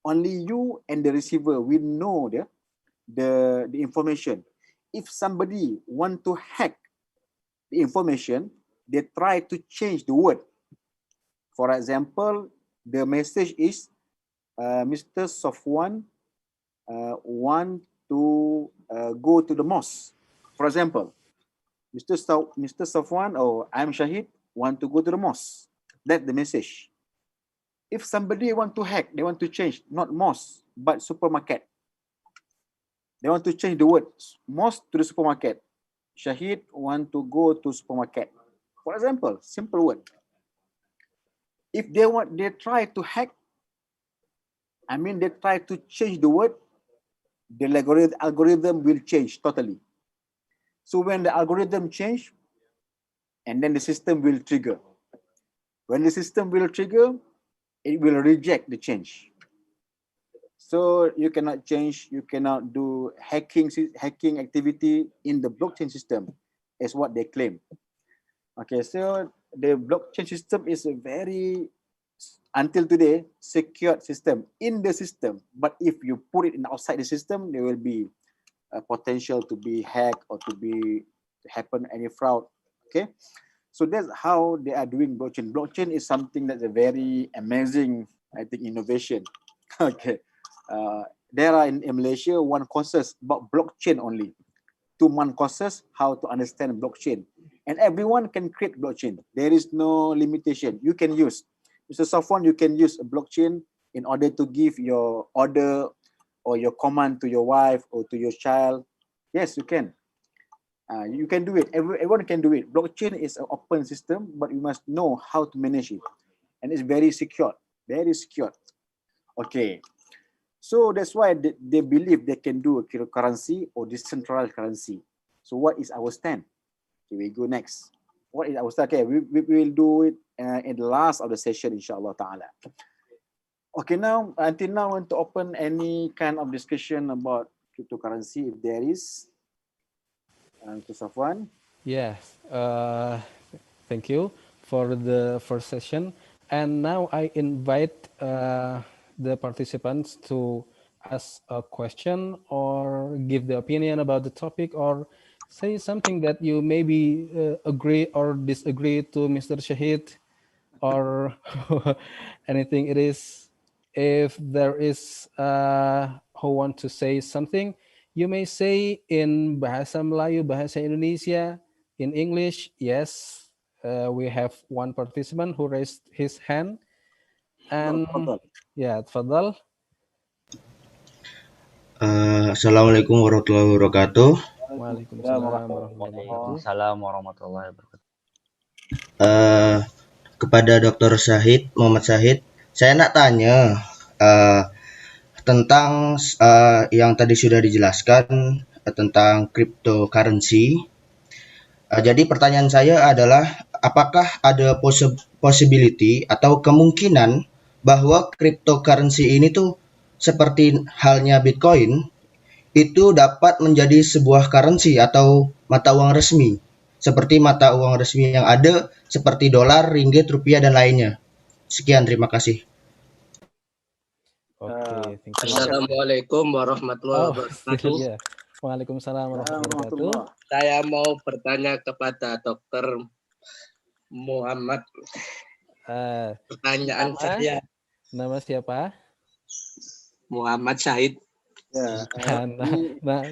Only you and the receiver will know the information. If somebody want to hack the information, they try to change the word. For example, the message is Mr. Sofwan want to go to the mosque. For example, Mr. Sofwan or I'm Shahid want to go to the mosque. That's the message. If somebody want to hack, they want to change not mosque but supermarket. They want to change the word mosque to the supermarket. Shahid want to go to supermarket. For example, simple word. If they try to hack, I mean they try to change the word, the algorithm will change totally. So when the algorithm change, and then the system will trigger. When the system will trigger, it will reject the change. So you cannot change, you cannot do hacking activity in the blockchain system, is what they claim. Okay, so the blockchain system is a very, until today, secure system in the system. But if you put it in outside the system, there will be a potential to be hacked or to happen any fraud. Okay, so that's how they are doing blockchain. Blockchain is something that's a very amazing, I think, innovation. Okay. There are in Malaysia one courses about blockchain only. 2-month courses how to understand blockchain, and everyone can create blockchain. There is no limitation. You can use. Mr. Safwan, you can use a blockchain in order to give your order or your command to your wife or to your child. Yes, you can. You can do it. Everyone can do it. Blockchain is an open system, but you must know how to manage it. And it's very secure. Very secure. Okay. So that's why they believe they can do a cryptocurrency or decentralized currency. So what is our stand? Okay, we go next. What is our stand? Okay, we will do it in the last of the session, inshallah ta'ala. Okay, now, until now, I want to open any kind of discussion about cryptocurrency, if there is. Mr. Safwan. Yes. Thank you for the first session. And now I invite the participants to ask a question or give the opinion about the topic or say something that you maybe agree or disagree to Mr. Shahid or anything it is. If there is who want to say something, you may say in Bahasa Melayu, Bahasa Indonesia, in English. Yes, we have one participant who raised his hand. And yeah, tafadhal. Assalamualaikum warahmatullahi wabarakatuh. Waalaikumsalam warahmatullahi wabarakatuh. Waalaikumsalam warahmatullahi wabarakatuh. Kepada Dr. Shahid Mohd Shahid, saya nak tanya tentang yang tadi sudah dijelaskan tentang cryptocurrency. Jadi pertanyaan saya adalah, apakah ada possibility atau kemungkinan bahwa cryptocurrency ini tuh seperti halnya Bitcoin itu dapat menjadi sebuah currency atau mata uang resmi, seperti mata uang resmi yang ada seperti dolar, ringgit, rupiah, dan lainnya. Sekian, terima kasih. Oke, thank you. Assalamualaikum warahmatullahi wabarakatuh. Yeah. Waalaikumsalam warahmatullahi wabarakatuh. Saya mau bertanya kepada Dr. Muhammad. Pertanyaan saya. Nama siapa? Muhammad Shahid. Ya,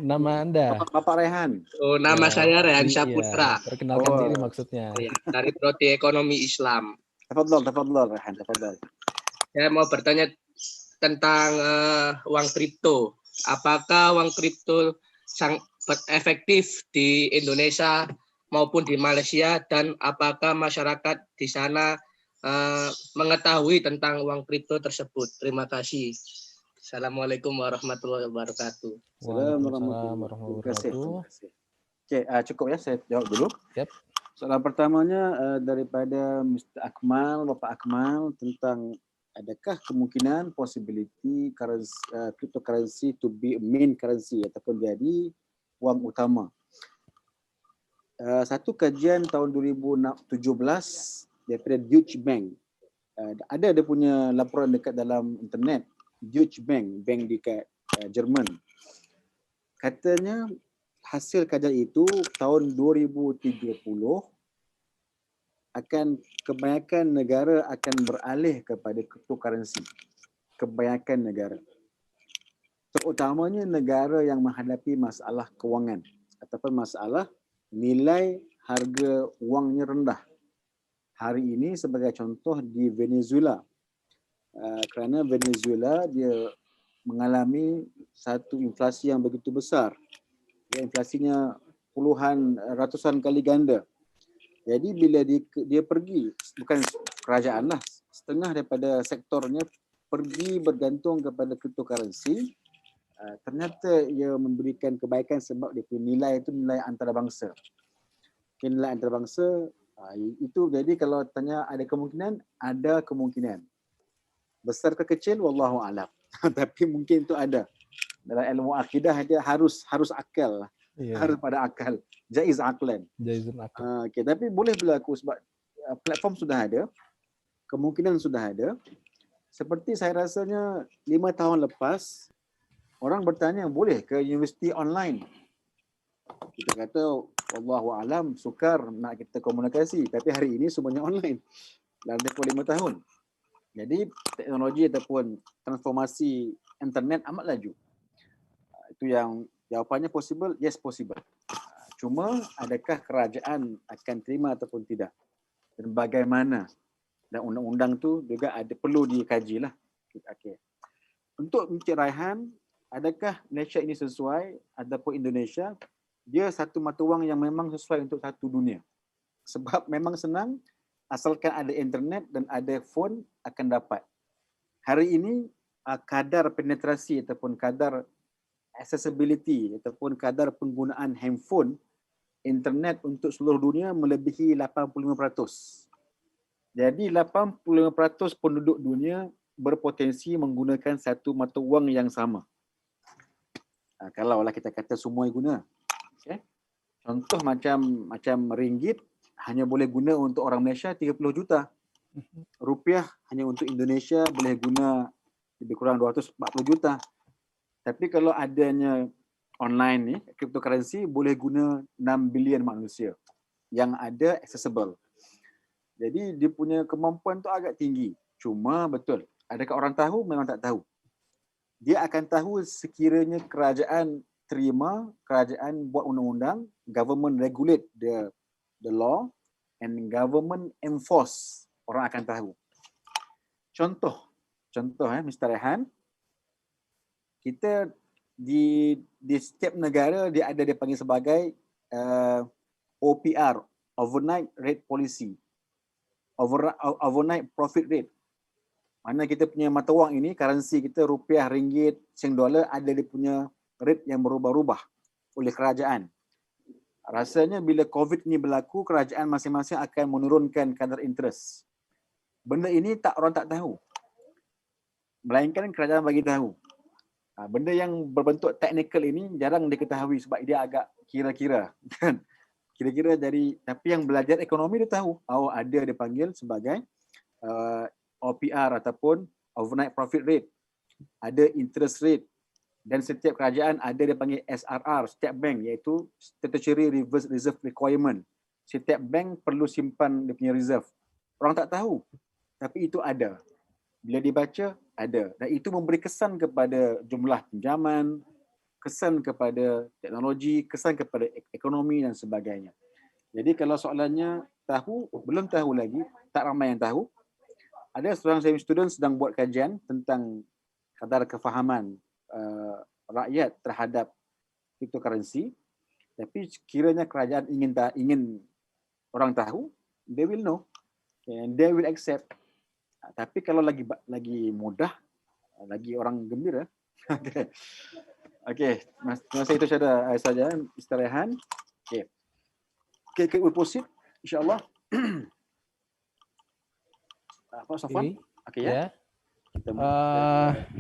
nama Anda? Bapak Rehan. Oh, nama saya Rehan Saputra. Perkenalkan diri maksudnya. Ya, dari Prodi Ekonomi Islam. Tafadhal Rehan, tafadhal. Saya mau bertanya tentang uang kripto. Apakah uang kripto efektif di Indonesia maupun di Malaysia, dan apakah masyarakat di sana mengetahui tentang uang kripto tersebut? Terima kasih. Assalamualaikum warahmatullahi wabarakatuh. Waalaikumsalam warahmatullahi wabarakatuh. Oke, cukup ya, saya jawab dulu. Yep. Soalan pertamanya daripada Mr. Akmal, Bapak Akmal, tentang adakah kemungkinan possibility cryptocurrency to be main currency ataupun jadi wang utama. Satu kajian tahun 2017 daripada Deutsche Bank. Ada dia punya laporan dekat dalam internet. Deutsche Bank, bank dekat Jerman. Katanya hasil kajian itu tahun 2030 akan kebanyakan negara akan beralih kepada cryptocurrency. Kebanyakan negara. Terutamanya negara yang menghadapi masalah kewangan ataupun masalah nilai harga wangnya rendah. Hari ini sebagai contoh di Venezuela. Kerana Venezuela dia mengalami satu inflasi yang begitu besar. Ya, inflasinya ratusan kali ganda. Jadi bila dia pergi, bukan kerajaan lah, setengah daripada sektornya pergi bergantung kepada cryptocurrency, ternyata ia memberikan kebaikan sebab dia punya nilai itu nilai antarabangsa. Nilai antarabangsa itu, jadi kalau tanya ada kemungkinan. Besar ke kecil wallahu alam. Tapi mungkin itu ada. Dalam ilmu akidah dia harus akal lah. Yeah. Harus pada akal. Jaiz aklan. Okay, tapi boleh berlaku sebab platform sudah ada. Kemungkinan sudah ada. Seperti saya rasanya 5 tahun lepas orang bertanya boleh ke universiti online. Kita kata wallahu alam, sukar nak kita komunikasi, tapi hari ini semuanya online. Dalam tempoh 5 tahun. Jadi teknologi ataupun transformasi internet amat laju. Itu yang jawapannya possible, yes possible. Cuma adakah kerajaan akan terima ataupun tidak? Dan bagaimana? dan undang-undang tu juga ada perlu dikaji lah. Okey. Untuk Encik Raihan, adakah Malaysia ini sesuai ataupun Indonesia? Dia satu mata wang yang memang sesuai untuk satu dunia. Sebab memang senang, asalkan ada internet dan ada phone akan dapat. Hari ini kadar penetrasi ataupun kadar accessibility ataupun kadar penggunaan handphone, internet untuk seluruh dunia melebihi 85%. Jadi 85% penduduk dunia berpotensi menggunakan satu mata wang yang sama. Kalaulah kita kata semua guna. Okay. Contoh macam ringgit hanya boleh guna untuk orang Malaysia 30 juta. Rupiah hanya untuk Indonesia boleh guna lebih kurang 240 juta. Tapi kalau adanya online ni, cryptocurrency boleh guna 6 bilion manusia yang ada accessible. Jadi dia punya kemampuan tu agak tinggi. Cuma betul, adakah orang tahu? Memang tak tahu. Dia akan tahu sekiranya kerajaan terima, kerajaan buat undang-undang, government regulate the law and government enforce, orang akan tahu. Contoh Mr. Rehan, kita di setiap negara dia ada dia panggil sebagai OPR, overnight rate policy, overnight profit rate. Mana kita punya mata wang ini, currency kita rupiah, ringgit, sing dolar, ada dia punya rate yang berubah-ubah oleh kerajaan. Rasanya bila COVID ni berlaku, kerajaan masing-masing akan menurunkan kadar interest. Benda ini orang tak tahu. Melainkan kerajaan bagi tahu. Benda yang berbentuk teknikal ini jarang diketahui sebab dia agak kira-kira. Kira-kira jadi, tapi yang belajar ekonomi dia tahu. Ada dia panggil sebagai OPR ataupun overnight profit rate. Ada interest rate. Dan setiap kerajaan ada dia panggil SRR, setiap bank, iaitu Statutory Reserve Requirement. Setiap bank perlu simpan dia punya reserve. Orang tak tahu, tapi itu ada. Bila dibaca, ada. Dan itu memberi kesan kepada jumlah pinjaman, kesan kepada teknologi, kesan kepada ekonomi dan sebagainya. Jadi kalau soalannya tahu, belum tahu lagi, tak ramai yang tahu. Ada seorang student sedang buat kajian tentang kadar kefahaman rakyat terhadap cryptocurrency, tapi kiranya kerajaan ingin orang tahu, they will know and they will accept. Tapi kalau lagi mudah, lagi orang gembira. Okey, masa itu saja Mr. Rehan. Okey, we proceed insya-Allah. Apa Safwan? Okey ya. Kita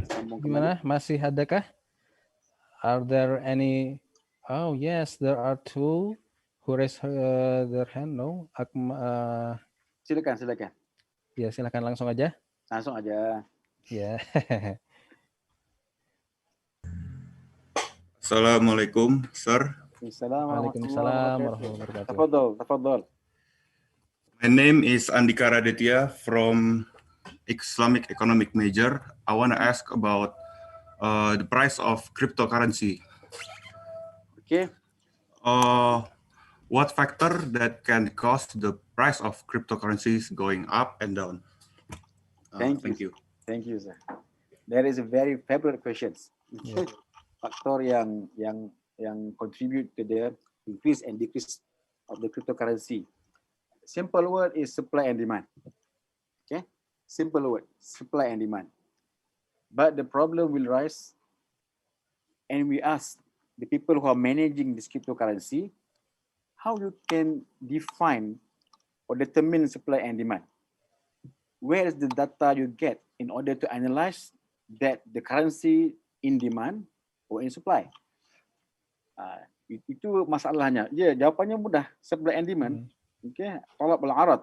sambung gimana? kembali. Masih adakah? Are there any? Oh yes, there are two who raise their hand. No, Silakan. ya silakan langsung aja. Langsung aja. Ya. Assalamualaikum, Sir. Waalaikumsalam warahmatullahi wabarakatuh. Tafadhal. My name is Andika Raditya from Islamic Economic major. I want to ask about the price of cryptocurrency. Okay. What factor that can cause the price of cryptocurrencies going up and down? Thank you. Thank you, sir. That is a very favorite question. Yeah. Faktor yang contribute to the increase and decrease of the cryptocurrency. Simple word is supply and demand. Okay, simple word, supply and demand. But the problem will rise, and we ask the people who are managing this cryptocurrency, how you can define or determine supply and demand? Where is the data you get in order to analyze that the currency in demand or in supply? Itu masalahnya. Jawapannya mudah, supply and demand. Okay, talab al-arad.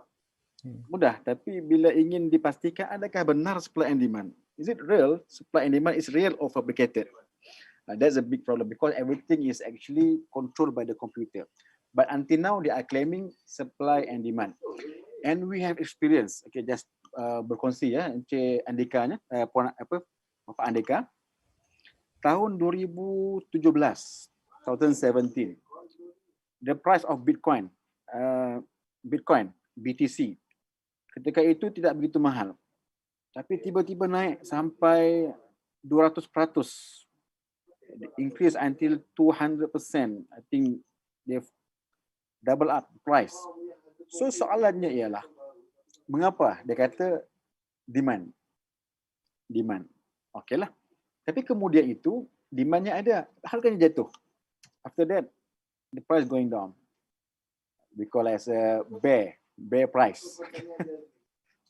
Mudah, tapi bila ingin dipastikan adakah benar supply and demand? Is it real? Supply and demand is real or fabricated? That's a big problem because everything is actually controlled by the computer. But until now, they are claiming supply and demand. And we have experience. Okay, just berkongsi ya, Encik Andika, Bapak Andika. Tahun 2017, the price of Bitcoin, BTC, Ketika itu tidak begitu mahal. Tapi tiba-tiba naik sampai 200%. Increase until 200%. I think they've double up the price. So soalannya ialah, mengapa? Dia kata demand. Okeylah. Tapi kemudian itu demandnya ada, harganya jatuh. After that, the price going down. We call as a bear price.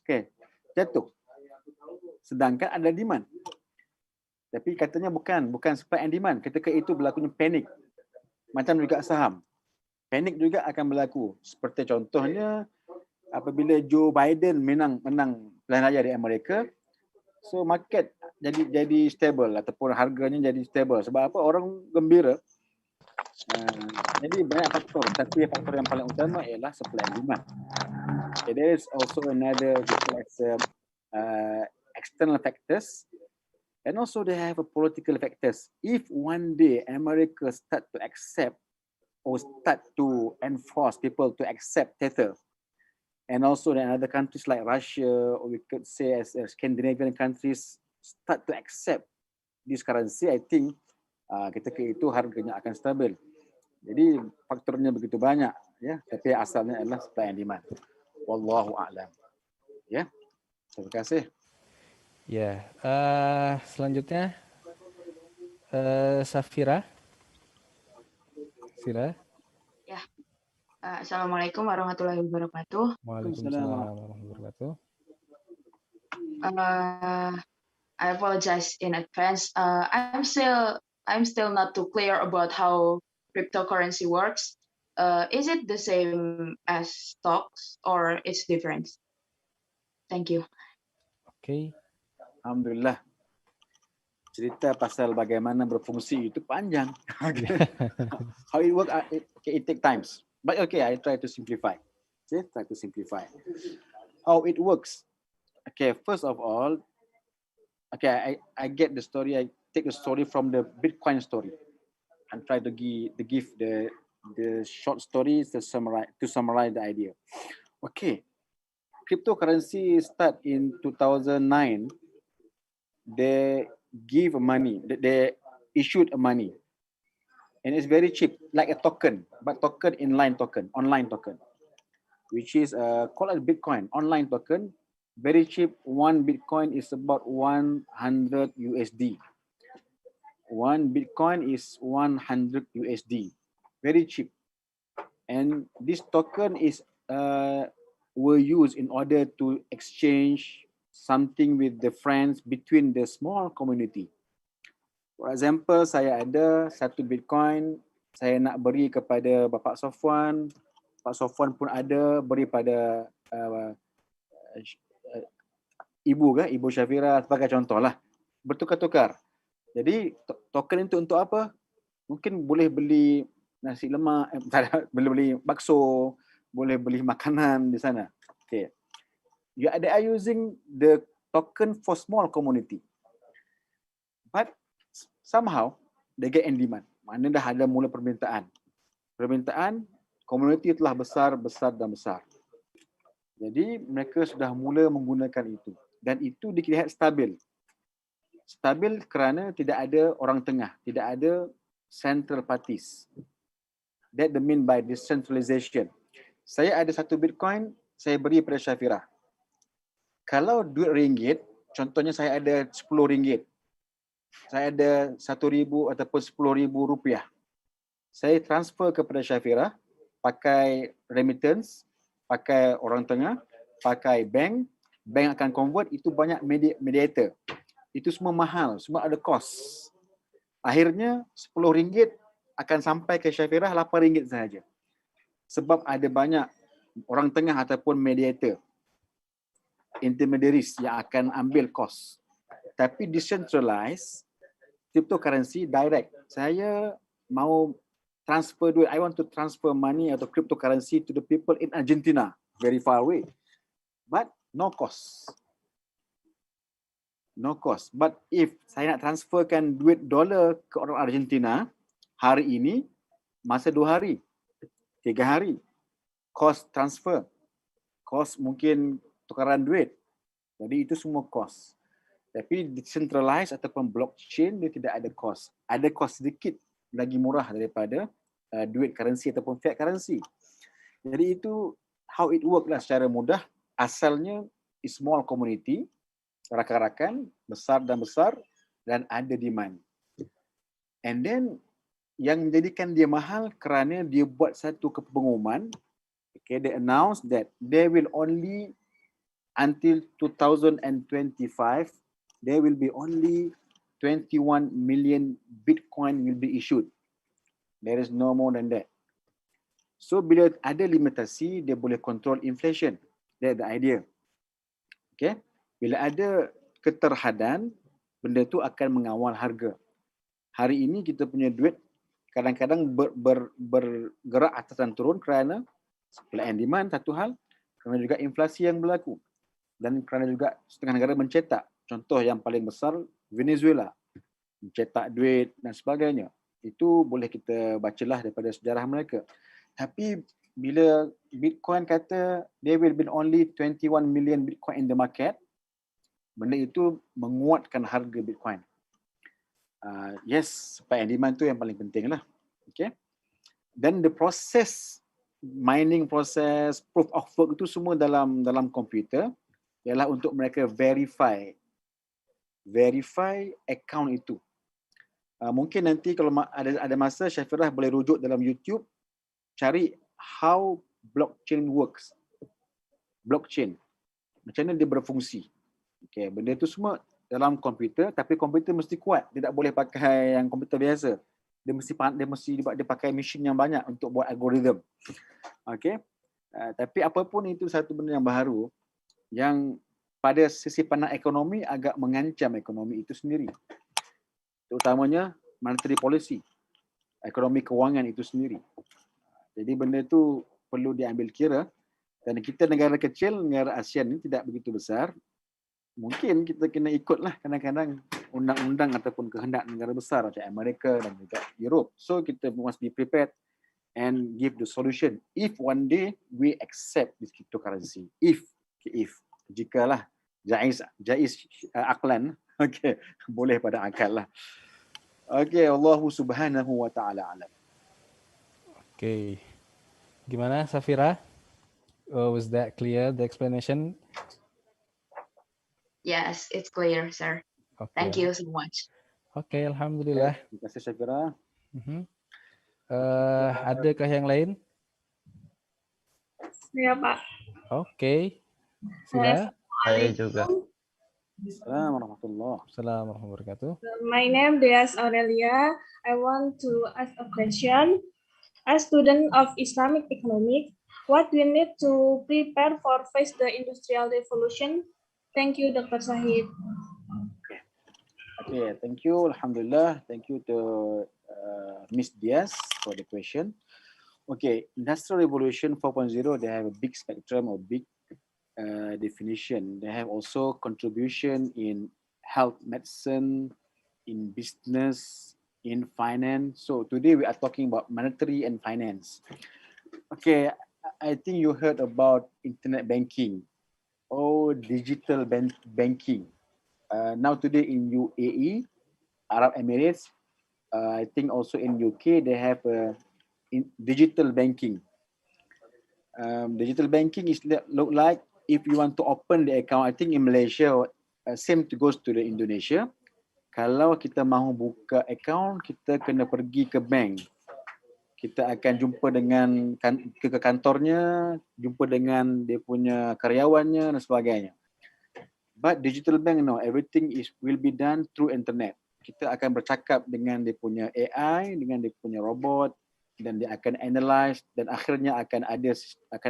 Okay, jatuh. Sedangkan ada demand. Tapi katanya bukan supply and demand. Ketika itu berlakunya panik. Macam juga saham. Panik juga akan berlaku. Seperti contohnya apabila Joe Biden menang pilihan raya di Amerika, so market jadi stable ataupun harganya jadi stable. Sebab apa? Orang gembira. Jadi banyak faktor. Tapi faktor yang paling utama ialah supply and demand. There is also another external factors. And also they have a political factors. If one day America start to accept or start to enforce people to accept Tether, and also in other countries like Russia, or we could say as Scandinavian countries start to accept this currency, I think ketika itu harganya akan stabil. Jadi faktornya begitu banyak, ya. Tapi asalnya adalah supply and demand. Wallahu a'lam. Ya, terima kasih. Ya, selanjutnya Safira. Sila. Ya. Assalamualaikum warahmatullahi wabarakatuh. Waalaikumsalam warahmatullahi wabarakatuh. I apologize in advance. I'm still not too clear about how cryptocurrency works. Is it the same as stocks or it's different? Thank you. Okay. Alhamdulillah. Cerita pasal bagaimana berfungsi itu panjang. How it work, it take times. But okay, I try to simplify. Okay, try to simplify. How it works. Okay, first of all, okay, I get the story. I take the story from the Bitcoin story and try to give the short stories to summarize the idea. Okay, cryptocurrency start in 2009. They give money, they issued money, and it's very cheap, like a token, but token online token, which is called as Bitcoin, online token, very cheap. One Bitcoin is about 100 USD. One Bitcoin is 100 USD, very cheap. And this token is were used in order to exchange something with the friends between the small community. For example, saya ada satu Bitcoin, saya nak beri kepada Bapak Sofwan, Pak Sofwan pun ada beri pada Ibu Syafira sebagai contoh lah. Bertukar-tukar. Jadi token itu untuk apa? Mungkin boleh beli nasi lemak, boleh beli bakso, boleh beli makanan di sana. Okay. They are using the token for small community. But somehow they get in demand. Maknanya dah ada mula permintaan. Community telah besar. Jadi mereka sudah mula menggunakan itu. Dan itu dilihat stabil. Stabil kerana tidak ada orang tengah, tidak ada central parties. That the mean by decentralization. Saya ada satu Bitcoin, saya beri pada Syafira. Kalau duit ringgit, contohnya saya ada 10 ringgit. Saya ada 1,000 ataupun 10,000 rupiah. Saya transfer kepada Syafira pakai remittance, pakai orang tengah, pakai bank akan convert, itu banyak mediator. Itu semua mahal, semua ada cost. Akhirnya 10 ringgit akan sampai ke Syafira 8 ringgit sahaja. Sebab ada banyak orang tengah ataupun mediator, intermediaries yang akan ambil cost. Tapi decentralized cryptocurrency direct. Saya mau transfer duit, I want to transfer money atau cryptocurrency to the people in Argentina, very far away. But no cost. No cost. But if saya nak transferkan duit dolar ke orang Argentina hari ini, masa 2 hari, 3 hari, cost transfer, cost mungkin tukaran duit. Jadi itu semua cost. Tapi decentralized ataupun blockchain dia tidak ada cost. Ada cost sedikit lagi murah daripada duit currency ataupun fiat currency. Jadi itu how it work lah secara mudah. Asalnya small community, rakan-rakan besar dan ada demand. And then yang menjadikan dia mahal kerana dia buat satu pengumuman. Okay, they announce that there will only until 2025 there will be only 21 million Bitcoin will be issued. There is no more than that. So bila ada limitasi, dia boleh control inflation. That's the idea. Okay. Bila ada keterhadan, benda tu akan mengawal harga. Hari ini kita punya duit kadang-kadang bergerak atas dan turun kerana supply and demand satu hal, kerana juga inflasi yang berlaku. Dan kerana juga setengah negara mencetak. Contoh yang paling besar, Venezuela. Mencetak duit dan sebagainya. Itu boleh kita bacalah daripada sejarah mereka. Tapi bila Bitcoin kata there will be only 21 million Bitcoin in the market, benda itu menguatkan harga Bitcoin. Yes, supply and demand tu yang paling penting lah. Okay. Dan the process, mining process, proof of work itu semua dalam komputer ialah untuk mereka verify account itu. Mungkin nanti kalau ada masa Syafirah boleh rujuk dalam YouTube, cari how blockchain works. Blockchain. Macam mana dia berfungsi. Okay, benda itu semua dalam komputer, tapi komputer mesti kuat. Dia tak boleh pakai yang komputer biasa. Dia pakai mesin yang banyak untuk buat algoritma. Okay. Tapi apapun itu satu benda yang baru yang pada sisi pandang ekonomi agak mengancam ekonomi itu sendiri. Terutamanya monetary policy, ekonomi kewangan itu sendiri. Jadi benda itu perlu diambil kira. Dan kita negara kecil, negara ASEAN ini tidak begitu besar. Mungkin kita kena ikutlah kadang-kadang undang-undang ataupun kehendak negara besar macam Amerika dan juga Europe. So kita must be prepared and give the solution. If one day we accept this cryptocurrency. If jikalah jaiz aklan, okay, boleh pada akal lah. Okay, Allah subhanahu wa ta'ala alam. Okay. Gimana Safira? Was that clear, the explanation? Yes, it's clear, sir. Okay. Thank you so much. Okay, Alhamdulillah. Terima kasih Syafira. Adakah yang lain? Ya, Pak. Okay. Sila. Saya juga. Assalamualaikum Assalamualaikum warahmatullahi wabarakatuh. My name is Aurelia. I want to ask a question. As student of Islamic economics, what we need to prepare for face the industrial revolution? Thank you, Dr. Shahid. Okay, thank you. Alhamdulillah. Thank you to Miss Diaz for the question. Okay, Industrial Revolution 4.0, they have a big spectrum or big definition. They have also contribution in health, medicine, in business, in finance. So today we are talking about monetary and finance. Okay, I think you heard about internet banking or digital banking. Now today in UAE, Arab Emirates, I think also in UK, they have digital banking. Digital banking is look like if you want to open the account, I think in Malaysia, same goes to the Indonesia. Kalau kita mahu buka account, kita kena pergi ke bank. Kita akan jumpa dengan ke kantornya, jumpa dengan dia punya karyawannya dan sebagainya. But digital bank, no, everything will be done through internet. Kita akan bercakap dengan dia punya AI, dengan dia punya robot, dan dia akan analyze dan akhirnya akan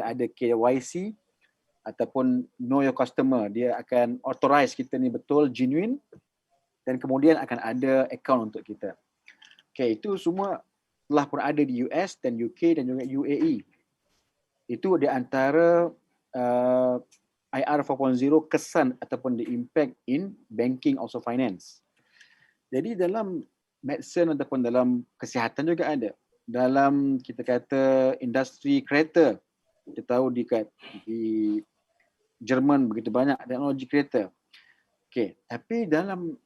ada KYC ataupun know your customer. Dia akan authorize kita ni betul genuine dan kemudian akan ada account untuk kita. Okay, itu semua telah pun ada di US dan UK dan juga UAE. Itu di antara IR 4.0 kesan ataupun the impact in banking also finance. Jadi dalam medicine ataupun dalam kesihatan juga ada. Dalam kita kata industri kereta, kita tahu di Jerman begitu banyak teknologi kereta. Okey, tapi dalam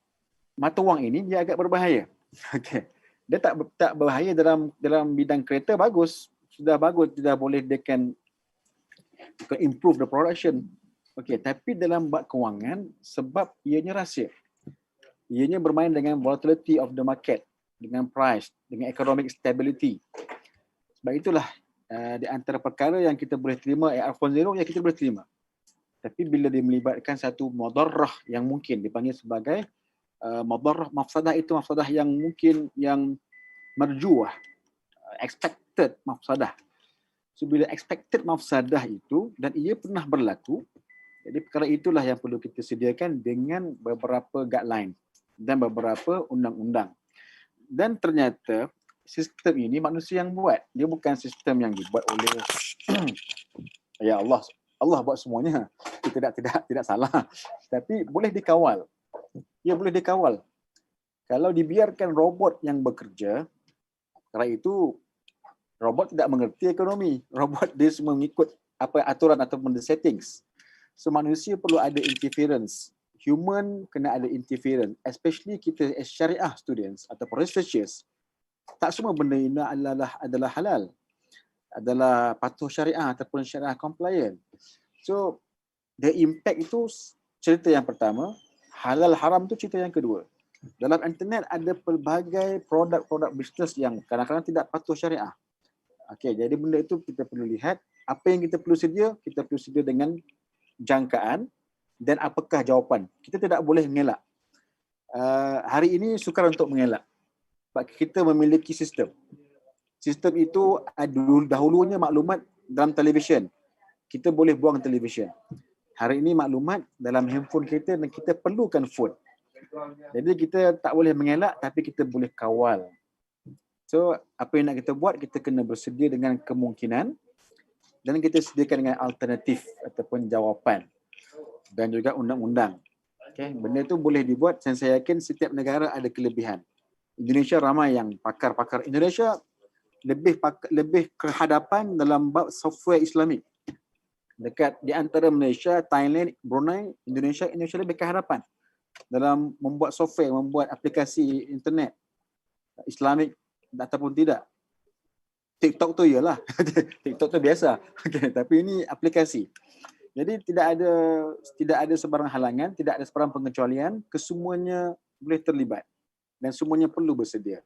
mata wang ini dia agak berbahaya. Okey. Dia tak berbahaya dalam bidang kereta, bagus. Sudah bagus, sudah boleh they can improve the production. Okey, tapi dalam bab kewangan, sebab ianya rahsia. Ianya bermain dengan volatility of the market, dengan price, dengan economic stability. Sebab itulah di antara perkara yang kita boleh terima AR 4.0 yang kita boleh terima. Tapi bila dia melibatkan satu madarrah yang mungkin dipanggil sebagai madarrah, mafsadah itu mafsadah yang mungkin yang marjuah, expected mafsadah. So bila expected mafsadah itu dan ia pernah berlaku, jadi perkara itulah yang perlu kita sediakan dengan beberapa guideline dan beberapa undang-undang. Dan ternyata sistem ini manusia yang buat. Dia bukan sistem yang dibuat oleh ya Allah buat semuanya. Itu tidak salah. Tapi boleh dikawal. Ya, boleh dikawal. Kalau dibiarkan robot yang bekerja, kerana itu robot tidak mengerti ekonomi. Robot dia semua mengikut apa aturan ataupun the settings. So manusia perlu ada interference. Human kena ada interference. Especially kita as syariah students ataupun researchers. Tak semua benda ini adalah halal. Adalah patuh syariah ataupun syariah compliant. So the impact itu cerita yang pertama, halal haram itu cerita yang kedua. Dalam internet ada pelbagai produk-produk bisnes yang kadang-kadang tidak patuh syariah. Okey, jadi benda itu kita perlu lihat apa yang kita perlu sedia dengan jangkaan dan apakah jawapan. Kita tidak boleh mengelak. Hari ini sukar untuk mengelak. Sebab kita memiliki sistem. Sistem itu dahulunya maklumat dalam televisyen. Kita boleh buang televisyen. Hari ini maklumat dalam handphone kita dan kita perlukan phone. Jadi kita tak boleh mengelak tapi kita boleh kawal. So apa yang nak kita buat, kita kena bersedia dengan kemungkinan dan kita sediakan dengan alternatif ataupun jawapan dan juga undang-undang. Okay, benda itu boleh dibuat dan saya yakin setiap negara ada kelebihan. Indonesia ramai yang pakar-pakar. Indonesia lebih kehadapan dalam bab software Islamik. Dekat di antara Malaysia, Thailand, Brunei, Indonesia lebih kehadapan dalam membuat software, membuat aplikasi internet Islamik ataupun tidak. TikTok tu ialah. TikTok tu biasa. Okay, tapi ini aplikasi. Jadi tidak ada sebarang halangan, tidak ada sebarang pengecualian, kesemuanya boleh terlibat dan semuanya perlu bersedia.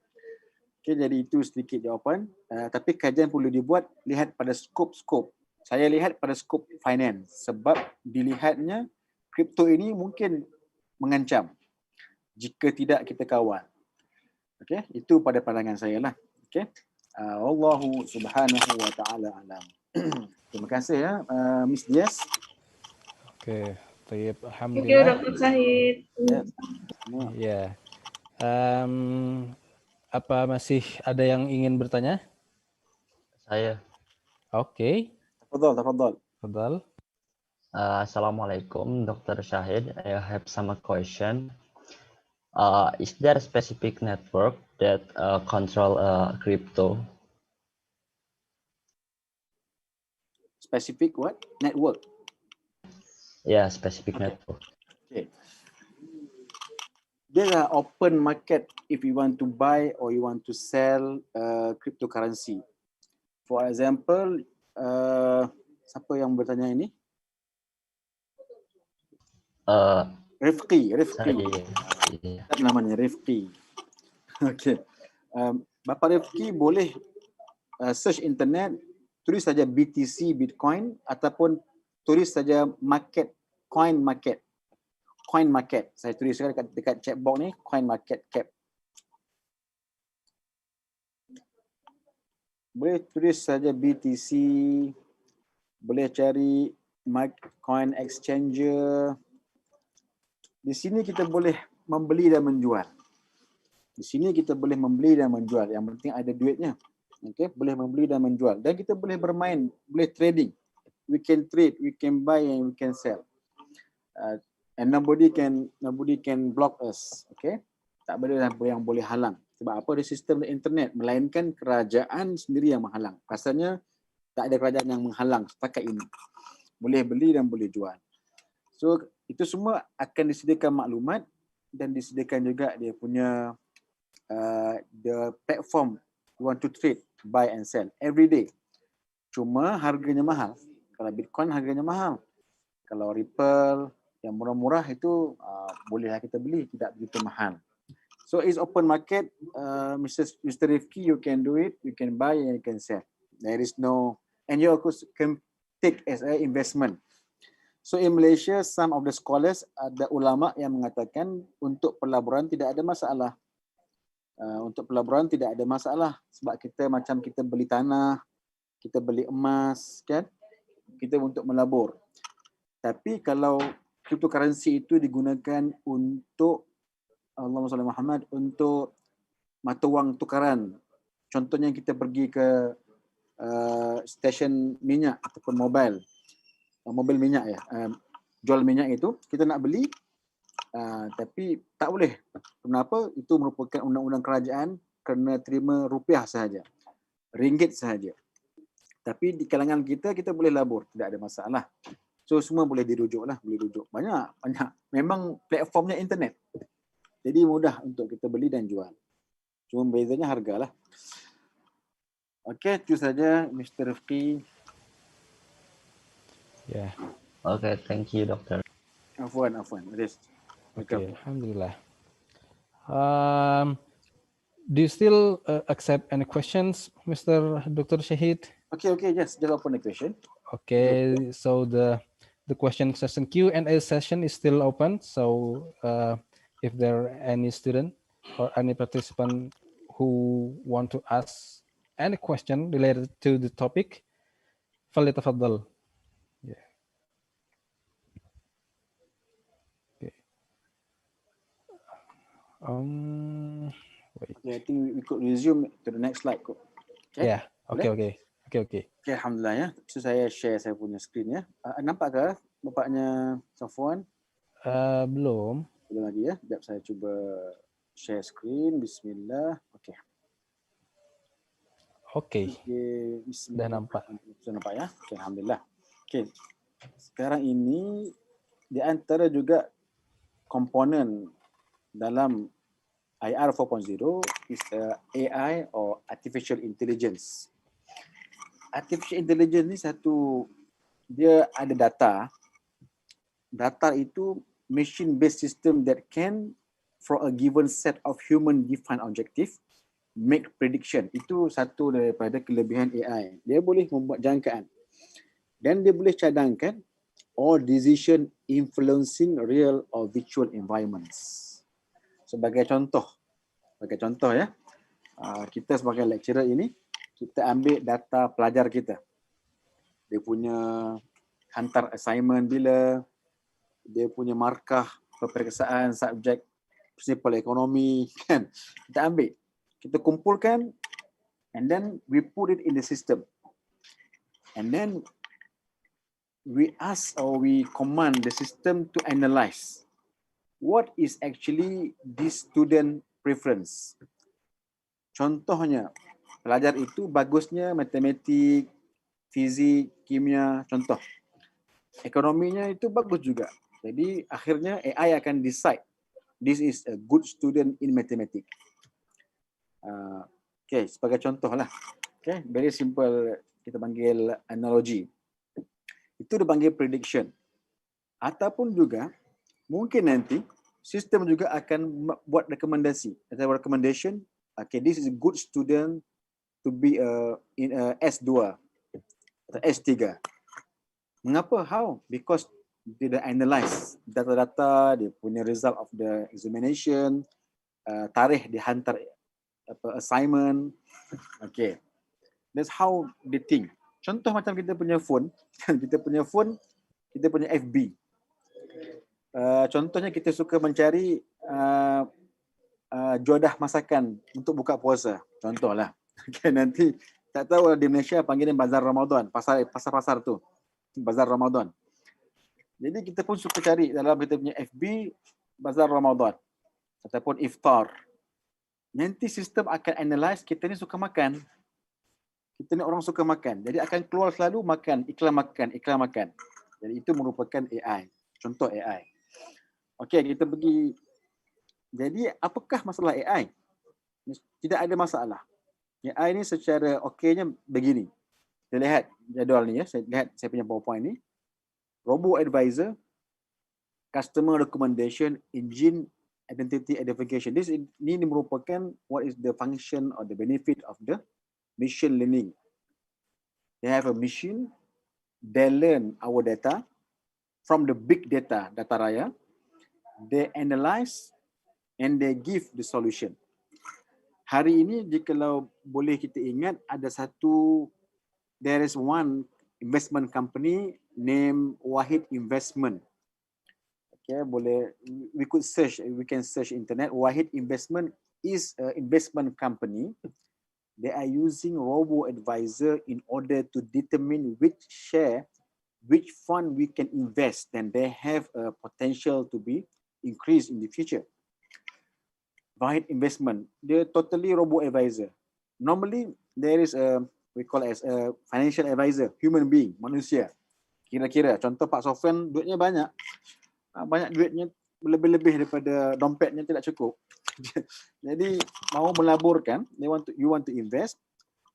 Okay, jadi itu sedikit jawapan. Tapi kajian perlu dibuat, lihat pada skop-skop. Saya lihat pada skop finance sebab dilihatnya kripto ini mungkin mengancam jika tidak kita kawal. Okay, itu pada pandangan saya lah. Okay. Wallahu subhanahu wa ta'ala alam. Terima kasih ya, Miss Dias. Oke, baik, Thank you, alhamdulillah. Dr. Shahid. Ya. Apa masih ada yang ingin bertanya? Saya. Oke. Tafadhal. Assalamualaikum, Dr. Shahid. I have some question. Is there a specific network that control crypto? Specific what? Network? Yeah, specific network. Okay. There are open market if you want to buy or you want to sell cryptocurrency. For example, siapa yang bertanya ini? Rifqi. Iya. Namanya Rifqi. Okay. Bapak Rifqi boleh search internet, tulis saja BTC Bitcoin ataupun tulis saja coin market. Saya tulis dekat chat box ni, coin market cap. Boleh tulis saja BTC, boleh cari coin exchanger. Di sini kita boleh membeli dan menjual. Yang penting ada duitnya. Okay, boleh membeli dan menjual. Dan kita boleh bermain, boleh trading. We can trade, we can buy and we can sell. And nobody can block us. Okay, tak ada yang boleh halang. Sebab apa? Ada sistem internet, melainkan kerajaan sendiri yang menghalang. Rasanya tak ada kerajaan yang menghalang setakat ini. Boleh beli dan boleh jual. So itu semua akan disediakan maklumat dan disediakan juga dia punya the platform you want to trade, buy and sell every day. Cuma harganya mahal. Kalau Bitcoin harganya mahal. Kalau Ripple yang murah-murah itu bolehlah kita beli, tidak begitu mahal. So it's open market, Mr. Rifki, you can do it, you can buy and you can sell. There is no, and you also can take as an investment. So in Malaysia, some of the scholars, ada ulama yang mengatakan untuk pelaburan tidak ada masalah. Untuk pelaburan tidak ada masalah sebab kita macam kita beli tanah, kita beli emas, kan? Kita untuk melabur. Tapi kalau cryptocurrency itu digunakan untuk Allahumma salli Muhammad, untuk mata wang tukaran. Contohnya kita pergi ke stesen minyak ataupun mobil minyak ya, jual minyak itu kita nak beli, tapi tak boleh. Kenapa? Itu merupakan undang-undang kerajaan, kena terima rupiah sahaja, ringgit sahaja. Tapi di kalangan kita boleh labur, tidak ada masalah. So semua boleh dirujuk lah, boleh rujuk. Banyak. Memang platformnya internet. Jadi mudah untuk kita beli dan jual. Cuma bezanya hargalah. Okey, itu saja Mr. Rifki. Yeah. Okay, thank you, Doctor. Afwan. Okay, Alhamdulillah. Do you still accept any questions, Mr. Dr. Shahid? Okay, just open the question. Okay, so the question session Q&A session is still open. So if there are any student or any participant who want to ask any question related to the topic, falyatafaddal. Yeah. Okay. Wait. Okay, I think we could resume to the next slide. Okay? Yeah. Okay. Okay, Alhamdulillah ya. So saya share saya punya screen ya. Nampak ke bapaknya Safwan? Belum. Belum lagi ya. Sekejap saya cuba share screen. Bismillah. Okay. Dah nampak. Sudah nampak ya. Okay, Alhamdulillah. Okay. Sekarang ini di antara juga komponen dalam IR 4.0 is AI or Artificial Intelligence. Artificial Intelligence ni dia ada data. Data itu machine-based system that can, for a given set of human-defined objective, make prediction. Itu satu daripada kelebihan AI. Dia boleh membuat jangkaan. Dan dia boleh cadangkan or decision influencing real or virtual environments. Sebagai contoh ya, kita sebagai lecturer ini, kita ambil data pelajar kita. Dia punya hantar assignment bila, dia punya markah peperiksaan subjek prinsipal ekonomi, kan. Kita ambil, kita kumpulkan, and then we put it in the system. And then we ask or we command the system to analyze what is actually this student preference. Contohnya, pelajar itu bagusnya matematik, fizik, kimia, contoh. Ekonominya itu bagus juga. Jadi akhirnya AI akan decide this is a good student in mathematics. Okay, sebagai contoh lah. Okay, very simple, kita panggil analogi. Itu dipanggil prediction. Ataupun juga mungkin nanti sistem juga akan buat rekomendasi atau recommendation. Okay, this is a good student to be in a S2 atau S3. Mengapa? How? Because dia analyze data-data, dia punya result of the examination, tarikh dihantar assignment. Okay, that's how they think. Contoh macam kita punya phone, kita punya FB. Contohnya kita suka mencari juadah masakan untuk buka puasa. Contohlah. Okay, nanti tak tahu di Malaysia panggilnya bazar Ramadan, pasar-pasar tu. Bazar Ramadan. Jadi kita pun suka cari dalam kita punya FB bazar Ramadan ataupun iftar. Nanti sistem akan analyze kita ni suka makan. Kita ni orang suka makan. Jadi akan keluar selalu iklan makan. Jadi itu merupakan AI. Contoh AI. Okey, kita pergi. Jadi apakah masalah AI? Tidak ada masalah. AI ni secara okeynya begini. Kita lihat jadual ni ya. Saya lihat saya punya PowerPoint ni. Robo advisor, customer recommendation, engine identity identification. Ini merupakan what is the function or the benefit of the machine learning. They have a machine, they learn our data from the big data, data raya. They analyze and they give the solution. Hari ini jikalau boleh kita ingat, there is one investment company named Wahid Investment. Okay, we can search internet. Wahid Investment is an investment company. They are using robo-advisor in order to determine which share, which fund we can invest, and they have a potential to be increased in the future. Wahid Investment, they're totally robo-advisor. Normally, there is we call as a financial advisor, human being, manusia. Kira-kira, contoh Pak Sofyan duitnya banyak. Banyak duitnya, lebih-lebih daripada dompetnya tidak cukup. Jadi mau melaburkan, you want to invest,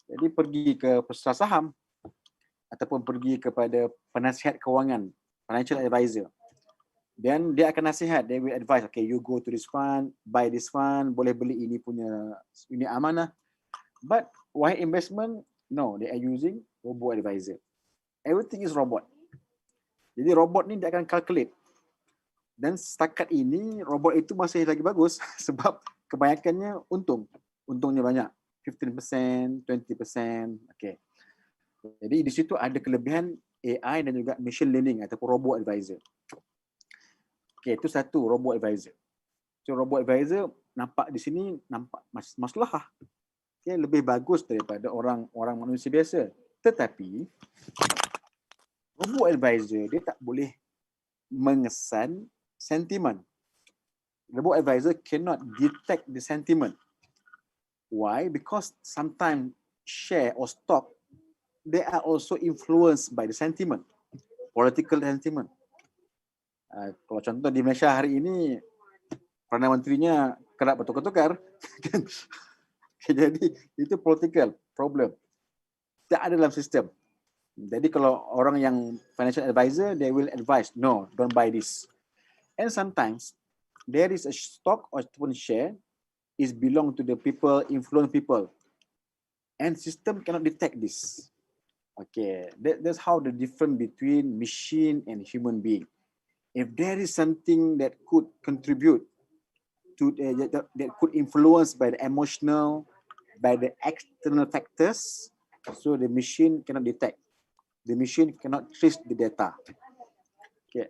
jadi pergi ke peserta saham ataupun pergi kepada penasihat kewangan, financial advisor. Dan dia akan nasihat, they will advise, okay, you go to this fund, buy this fund, boleh beli ini punya unit amanah. But why investment? No, they are using robo advisor. Everything is robot. Jadi robot ni dia akan calculate. Dan setakat ini robot itu masih lagi bagus sebab kebanyakannya untungnya banyak, 15%, 20%. Okay. Jadi di situ ada kelebihan AI dan juga machine learning ataupun robo advisor. Okay, itu satu robo advisor. So robo advisor nampak di sini nampak maslahah. Okay, lebih bagus daripada orang manusia biasa. Tetapi robo advisor dia tak boleh mengesan sentiment. Robo advisor cannot detect the sentiment. Why? Because sometimes share or stock, they are also influenced by the sentiment, political sentiment. Kalau contoh di Malaysia hari ini, Perdana Menterinya kerap bertukar-tukar. Jadi itu political problem. Tak ada dalam sistem. Jadi kalau orang yang financial advisor, they will advise, no, don't buy this. And sometimes there is a stock or share is belong to the people, influence people. And system cannot detect this. Okay, that's how the difference between machine and human being. If there is something that could contribute to that could influence by the emotional, by the external factors, so the machine cannot detect. The machine cannot trace the data. Okay.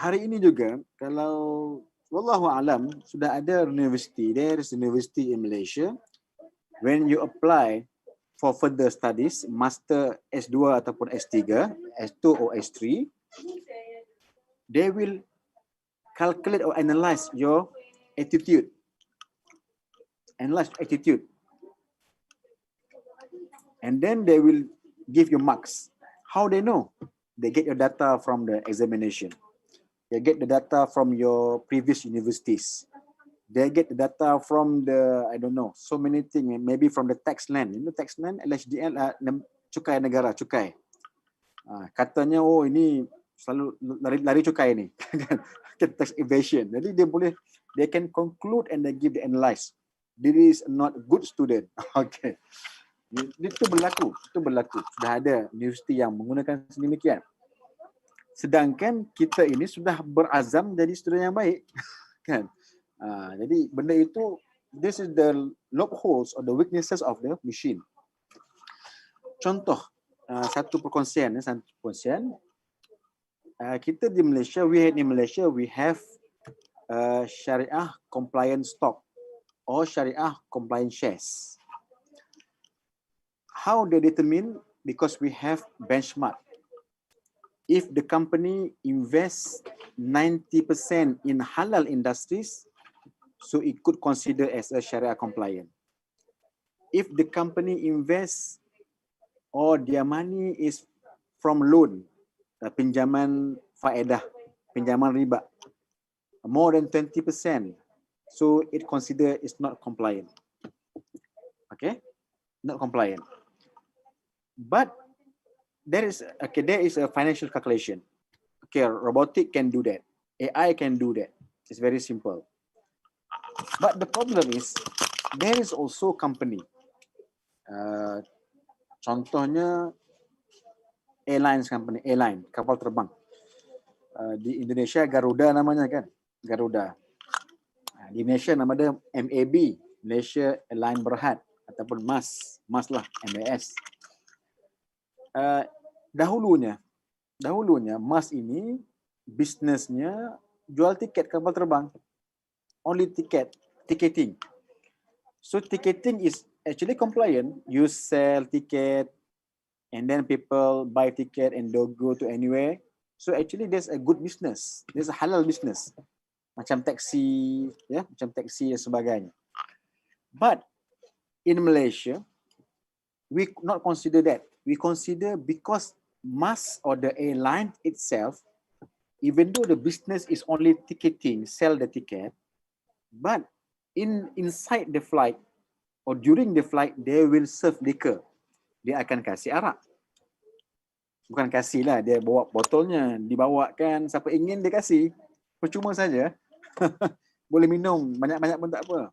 Hari ini juga, kalau wallahu alam, sudah ada university, there is university in Malaysia, when you apply for further studies, master S2 ataupun S3, S2 or S3, they will calculate or analyze your attitude. Analyze attitude. And then they will give you marks. How they know? They get your data from the examination. They get the data from your previous universities. They get the data from the, I don't know, so many things, maybe from the tax land. You know tax land, LHDN, cukai negara, cukai. Katanya, oh ini selalu lari cukai ni. Tax evasion. Jadi they can conclude and they give the analyze. This is not good student. Okay. Itu berlaku. Sudah ada universiti yang menggunakan sedemikian. Sedangkan kita ini sudah berazam jadi student yang baik. Kan? Jadi benda itu, this is the loopholes or the weaknesses of the machine. Contoh, satu perkongsian. Kita di Malaysia, we have Syariah compliant stock or Syariah compliant shares. How they determine? Because we have benchmark. If the company invests 90% in halal industries, so it could consider as a Sharia compliant. If the company invests or their money is from loan, pinjaman faedah, pinjaman riba, more than 20%. So it consider it's not compliant. Okay, not compliant. But there is a financial calculation. Okay, robotic can do that. AI can do that. It's very simple. But the problem is there is also company. Contohnya airlines company, airline, kapal terbang. Di Indonesia Garuda namanya kan, Garuda. Di Malaysia nama dia MAB, Malaysia Airline Berhad ataupun MAS lah, MAS. Dahulunya MAS ini bisnesnya jual tiket kapal terbang. Only ticketing. So ticketing is actually compliant. You sell ticket and then people buy ticket and they'll go to anywhere. So actually there's a good business. There's a halal business. Macam taksi, ya, macam taksi dan sebagainya. But in Malaysia, we not consider that. We consider because MAS or the airline itself, even though the business is only ticketing, sell the ticket, but inside the flight or during the flight, they will serve liquor. Dia akan kasih arak. Bukan kasih lah, dia bawa botolnya, dibawakan, siapa ingin dia kasih. Percuma saja. Boleh minum, banyak-banyak pun tak apa.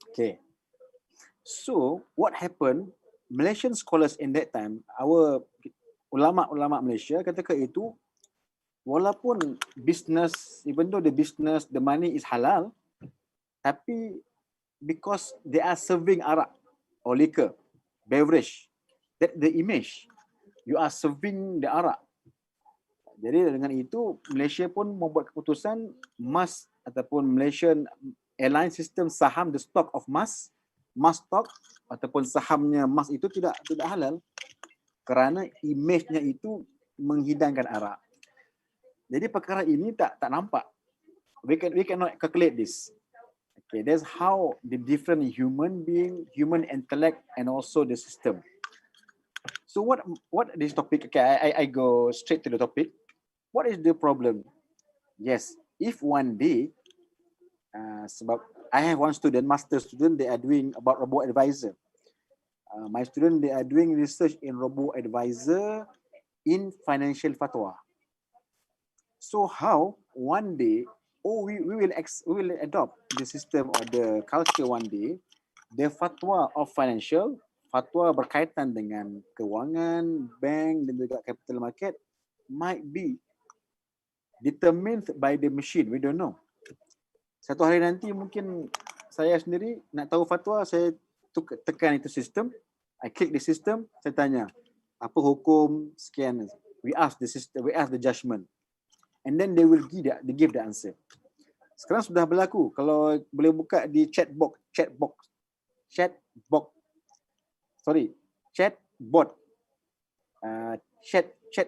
Okay. So, what happened, Malaysian scholars in that time, our ulama-ulama Malaysia ketika itu, walaupun business, even though the business, the money is halal, tapi because they are serving arak or liquor, beverage, that the image, you are serving the arak. Jadi dengan itu Malaysia pun membuat keputusan MAS ataupun Malaysian Airline System saham, the stock of MAS stock ataupun sahamnya MAS itu tidak halal kerana image-nya itu menghidangkan arak. Jadi perkara ini tak nampak. We cannot calculate this. Okay, that's how the different human being, human intellect and also the system. So what this topic? Okay, I go straight to the topic. What is the problem? Yes, if one day, sebab I have one student, master student, they are doing about robo-advisor. My student, they are doing research in robo-advisor in financial fatwa. So how one day, we will adopt the system or the culture one day, the fatwa of financial, fatwa berkaitan dengan kewangan, bank dan juga capital market might be determined by the machine. We don't know. Satu hari nanti mungkin saya sendiri nak tahu fatwa, saya tekan itu sistem, I click the system, saya tanya apa hukum sekian. We ask the system, we ask the judgment, and then they will give the answer. Sekarang sudah berlaku. Kalau boleh buka di chatbot. Chat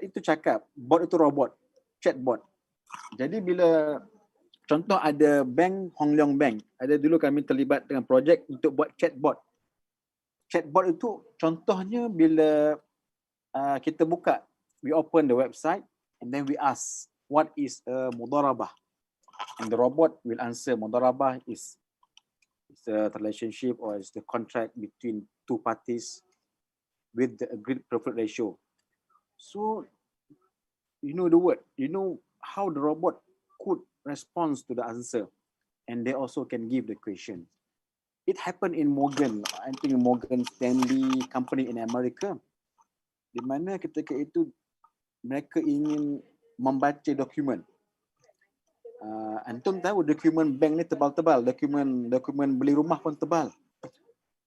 itu cakap, bot itu robot, chatbot. Jadi bila contoh ada bank, Hong Leong Bank, ada dulu kami terlibat dengan projek untuk buat chatbot. Chatbot itu contohnya bila kita buka, we open the website and then we ask what is a mudarabah, and the robot will answer mudarabah is a relationship or is the contract between two parties with the agreed profit ratio. So you know the word, you know how the robot could respond to the answer, and they also can give the question. It happened in Morgan Stanley company in America, di mana ketika itu mereka ingin membaca dokumen. Antum tahu dokumen bank ni tebal-tebal, dokumen beli rumah pun tebal.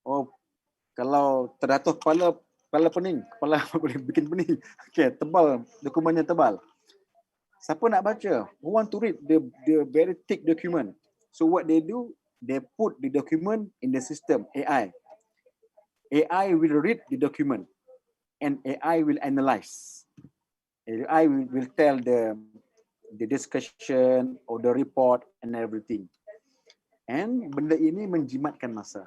Oh, kalau terjatuh kepala pening, kepala boleh bikin pening. Okay, tebal, dokumennya tebal. Siapa nak baca? Who want to read the very thick document? So what they do, they put the document in the system, AI. AI will read the document and AI will analyze. AI will tell the discussion or the report and everything. And benda ini menjimatkan masa.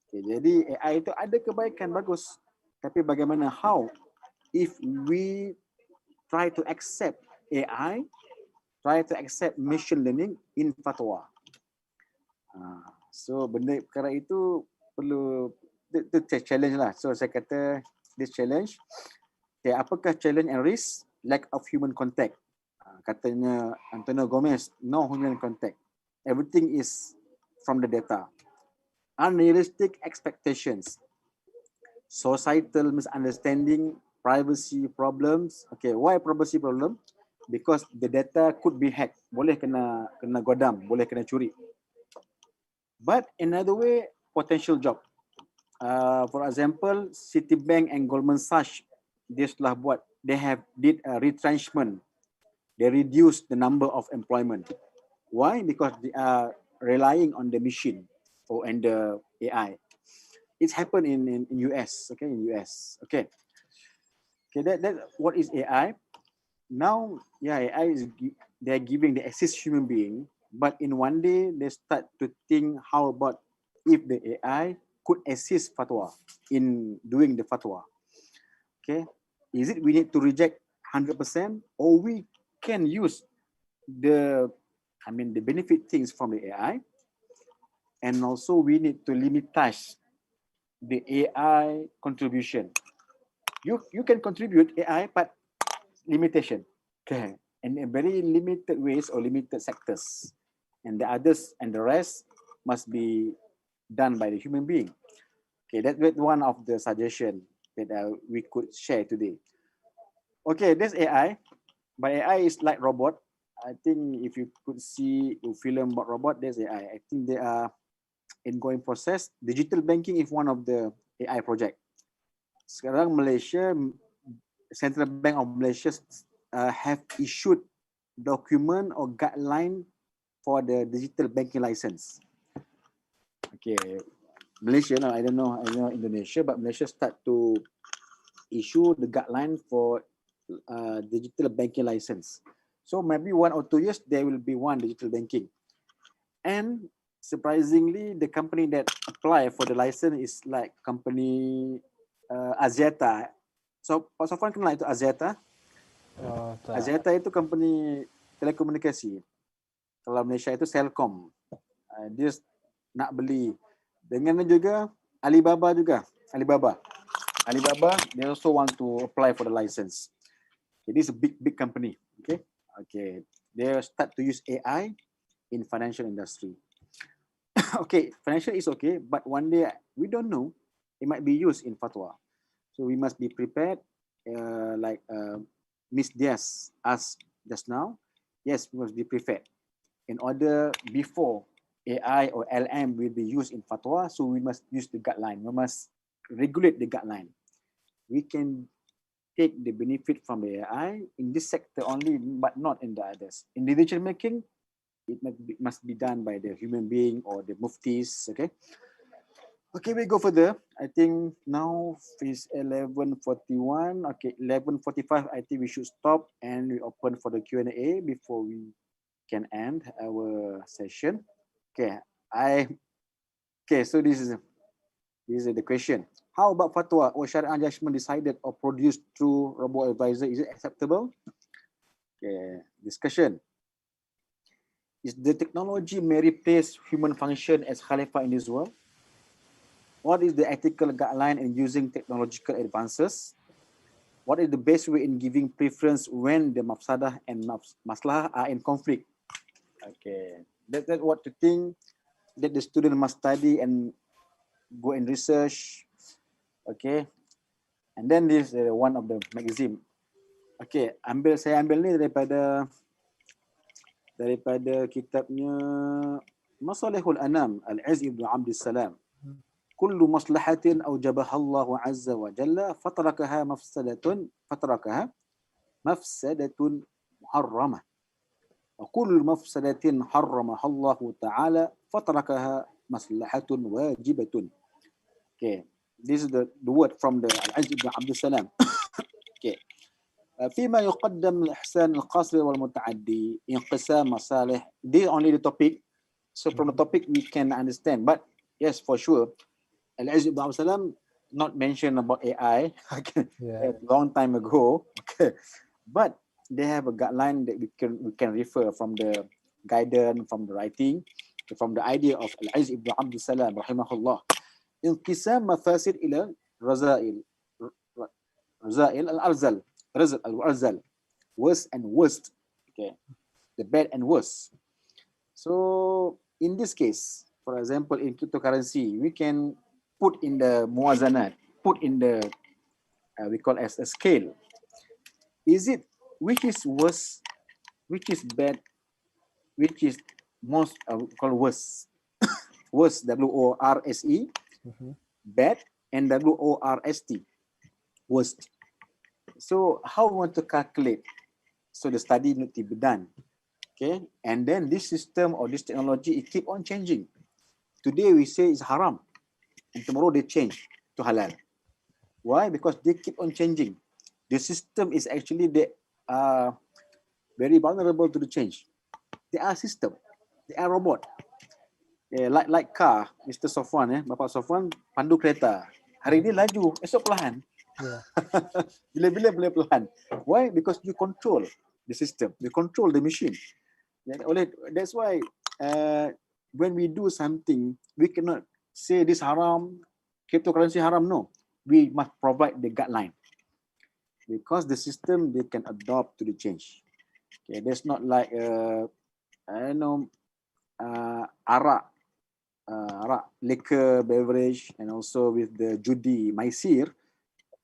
Okay, jadi AI itu ada kebaikan, bagus. Tapi bagaimana, how if we try to accept AI try to accept machine learning in fatwa. So benda perkara itu perlu itu challenge lah. So saya kata this challenge. Okay, apakah challenge and risk? Lack of human contact. Katanya Antonio Gomez, no human contact. Everything is from the data. Unrealistic expectations. Societal misunderstanding, privacy problems. Okay, why privacy problem? Because the data could be hacked. Boleh kena godam, boleh kena curi. But another way, potential job. For example, Citibank and Goldman Sachs, they did a retrenchment. They reduced the number of employment. Why? Because they are relying on the machine and the AI. It's happened in US. Okay, in US. Okay. That what is AI? Now, yeah, AI is they're giving the assist human being, but in one day they start to think how about if the AI could assist fatwa in doing the fatwa. Okay, is it we need to reject 100% or we can use the benefit things from the AI, and also we need to limitize the AI contribution. You can contribute AI, but limitation. Okay, and in very limited ways or limited sectors, and the others and the rest must be done by the human being. Okay, that's one of the suggestion that we could share today. Okay, this AI, but AI is like robot. I think if you could see a film about robot, there's AI. I think they are ongoing process. Digital banking is one of the AI project. Sekarang Malaysia, Central Bank of Malaysia have issued document or guideline for the digital banking license. Okay, Malaysia, no, I don't know Indonesia, but Malaysia start to issue the guideline for digital banking license. So maybe 1 or 2 years there will be one digital banking. And surprisingly, the company that apply for the license is like company Axiata. So Pak Sofwan kenal itu Axiata? Axiata itu company telekomunikasi. Kalau Malaysia itu Celcom. Dia nak beli. Dengan juga Alibaba juga. Alibaba, they also want to apply for the license. Okay, this is a big company. Okay. They start to use AI in financial industry. Okay, financial is okay, but one day we don't know, it might be used in fatwa. So we must be prepared, like Miss Diaz asked just now. Yes, we must be prepared. In order, before AI or LM will be used in fatwa, so we must use the guideline. We must regulate the guideline. We can take the benefit from the AI in this sector only, but not in the others. In the decision making, it must be done by the human being or the muftis. Okay, we go further. I think now is 11:41. Okay, 11:45. I think we should stop and we open for the Q&A before we can end our session. So this is the question. How about fatwa or Sharia judgment decided or produced through robo-advisor? Is it acceptable? Okay, discussion. Is the technology may replace human function as Khalifah in this world? What is the ethical guideline in using technological advances? What is the best way in giving preference when the mafsadah and maslahah are in conflict? Okay, that's what to think that the student must study and go and research. Okay, and then this is one of the magazine. Okay, saya ambil ni daripada kitabnya Masalihul Anam Al-Izz ibn Abdul Salam. Kullu maslahatin awjabaha Allah azza wa jalla fatarakaha mafsadatun muharramah. Wa kullu mafsadatin harramaha Allah ta'ala fatarakaha maslahatun wajibatun. Okay, this is the word from the Al-Izz ibn Abdul Salam. Okay. فيما يقدم الإحسان القاصر والمتعدي انقسام مصالح. This is only the topic. So from the topic we can understand. But yes, for sure, Al-Izz ibn Abdul Salam not mention about AI a long time ago. Okay. But they have a guideline that we can refer from the guidance, from the writing, from the idea of Al-Aziz ibn Abdul Salam rahimahullah. Inqisam mafasid ila razail. Razail al-arzal. Razal al-arzal. Worst and worst. Okay. The bad and worst. So in this case, for example, in cryptocurrency, we can put in the muwazanat, put in the we call as a scale. Is it which is worse, which is bad, which is most called worse? Worse, W-O-R-S-E, bad, and W-O-R-S-T, worst. So how we want to calculate? So the study need to be done. Okay, and then this system or this technology, it keep on changing. Today we say it's haram, and tomorrow they change to halal. Why? Because they keep on changing. The system is actually very vulnerable to the change. They are system. They are robot. Like car, Mr. Sofwan, Bapak Sofwan pandu kereta. Hari ini laju, esok perlahan. Yeah. Bila-bila boleh perlahan. Why? Because you control the system. You control the machine. That's why when we do something, we cannot say this haram, cryptocurrency haram. No, we must provide the guideline because the system they can adopt to the change. Okay, that's not like arak, liquor, beverage, and also with the judi, maisir.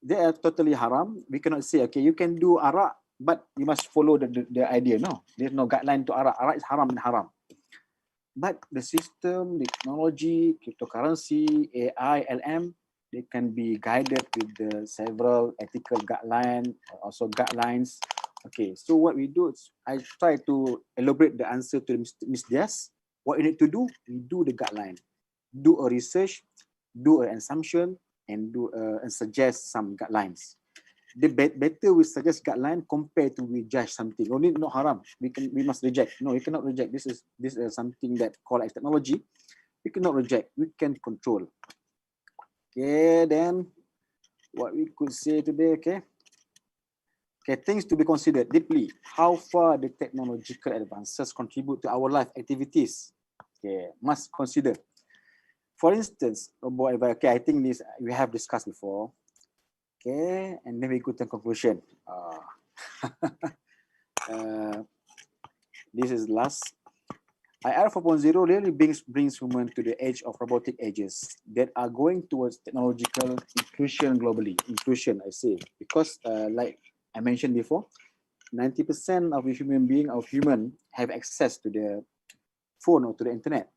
They are totally haram. We cannot say, okay, you can do arak, but you must follow the idea. No, there's no guideline to arak. Arak is haram and haram. But the system, the technology, cryptocurrency, AI, LM, they can be guided with the several ethical guidelines, also guidelines. Okay, so what we do is I try to elaborate the answer to Ms. Diaz. What you need to do, we do the guideline, do a research, do an assumption, and and suggest some guidelines. The better we suggest guideline compared to we judge something. Only not haram. We must reject. No, you cannot reject. This is something that called as technology. We cannot reject. We can control. Okay, then what we could say today. Okay, things to be considered deeply. How far the technological advances contribute to our life activities. Okay, must consider. For instance, okay, I think this we have discussed before. Okay, and then we go to conclusion. This is last. IR 4.0 really brings women to the age of robotic ages that are going towards technological inclusion globally. Inclusion, I say, because like I mentioned before, 90% of the human have access to the phone or to the internet.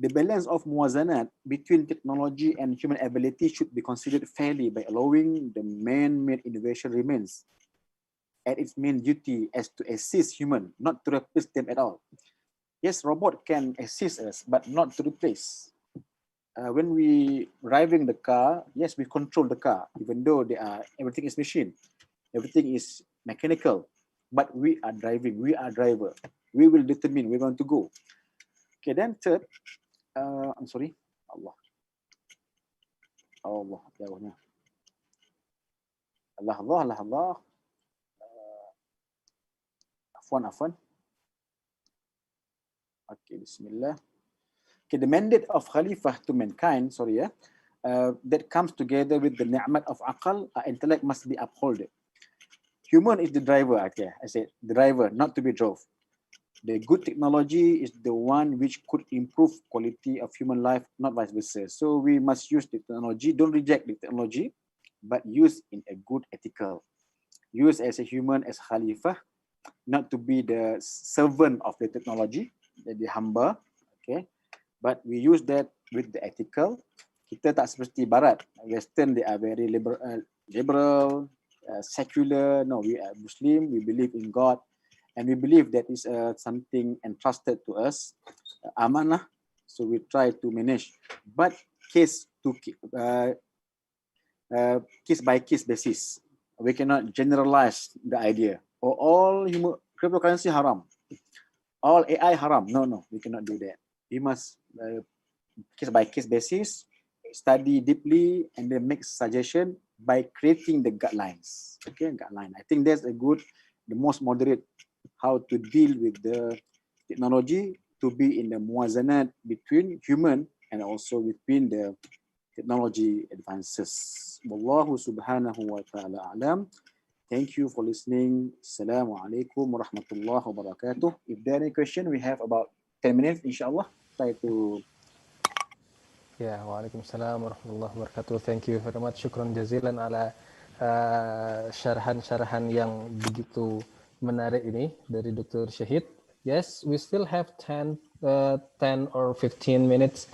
The balance of muwazanat between technology and human ability should be considered fairly by allowing the man-made innovation remains at its main duty as to assist human, not to replace them at all. Yes, robot can assist us, but not to replace. When we driving the car, yes, we control the car, even though everything is machine, everything is mechanical, but we are driving, we are driver. We will determine where we want to go. Okay, then third, I'm sorry, Allah, jawabnya. Allah. Afwan. Okay, Bismillah. Okay, the mandate of Khalifah to mankind, that comes together with the ni'mat of aqal, intellect must be upheld. Human is the driver, okay, I said, the driver, not to be drove. The good technology is the one which could improve quality of human life, not vice versa. So we must use the technology, don't reject the technology, but use in a good ethical. Use as a human, as Khalifah, not to be the servant of the technology, the hamba, okay? But we use that with the ethical. Kita tak seperti Barat. Western, they are very liberal, secular. No, we are Muslim, we believe in God. And we believe that is something entrusted to us, amanah. So we try to manage, but case by case basis. We cannot generalize the idea. Or all cryptocurrency haram, all AI haram. No, we cannot do that. We must case by case basis, study deeply, and then make suggestion by creating the guidelines. Okay, guideline. I think that's a good the most moderate, how to deal with the technology to be in the muwazanat between human and also between the technology advances. Wallahu subhanahu wa ta'ala alam. Thank you for listening. Assalamualaikum warahmatullahi wabarakatuh. If there are any question, we have about 10 minutes, insyaAllah. Try to... Ya, waalaikumsalam warahmatullahi wabarakatuh. Thank you very much. Syukran jazilan ala syarahan-syarahan yang begitu menarik ini dari Dr. Shahid. Yes, we still have 10 or 15 minutes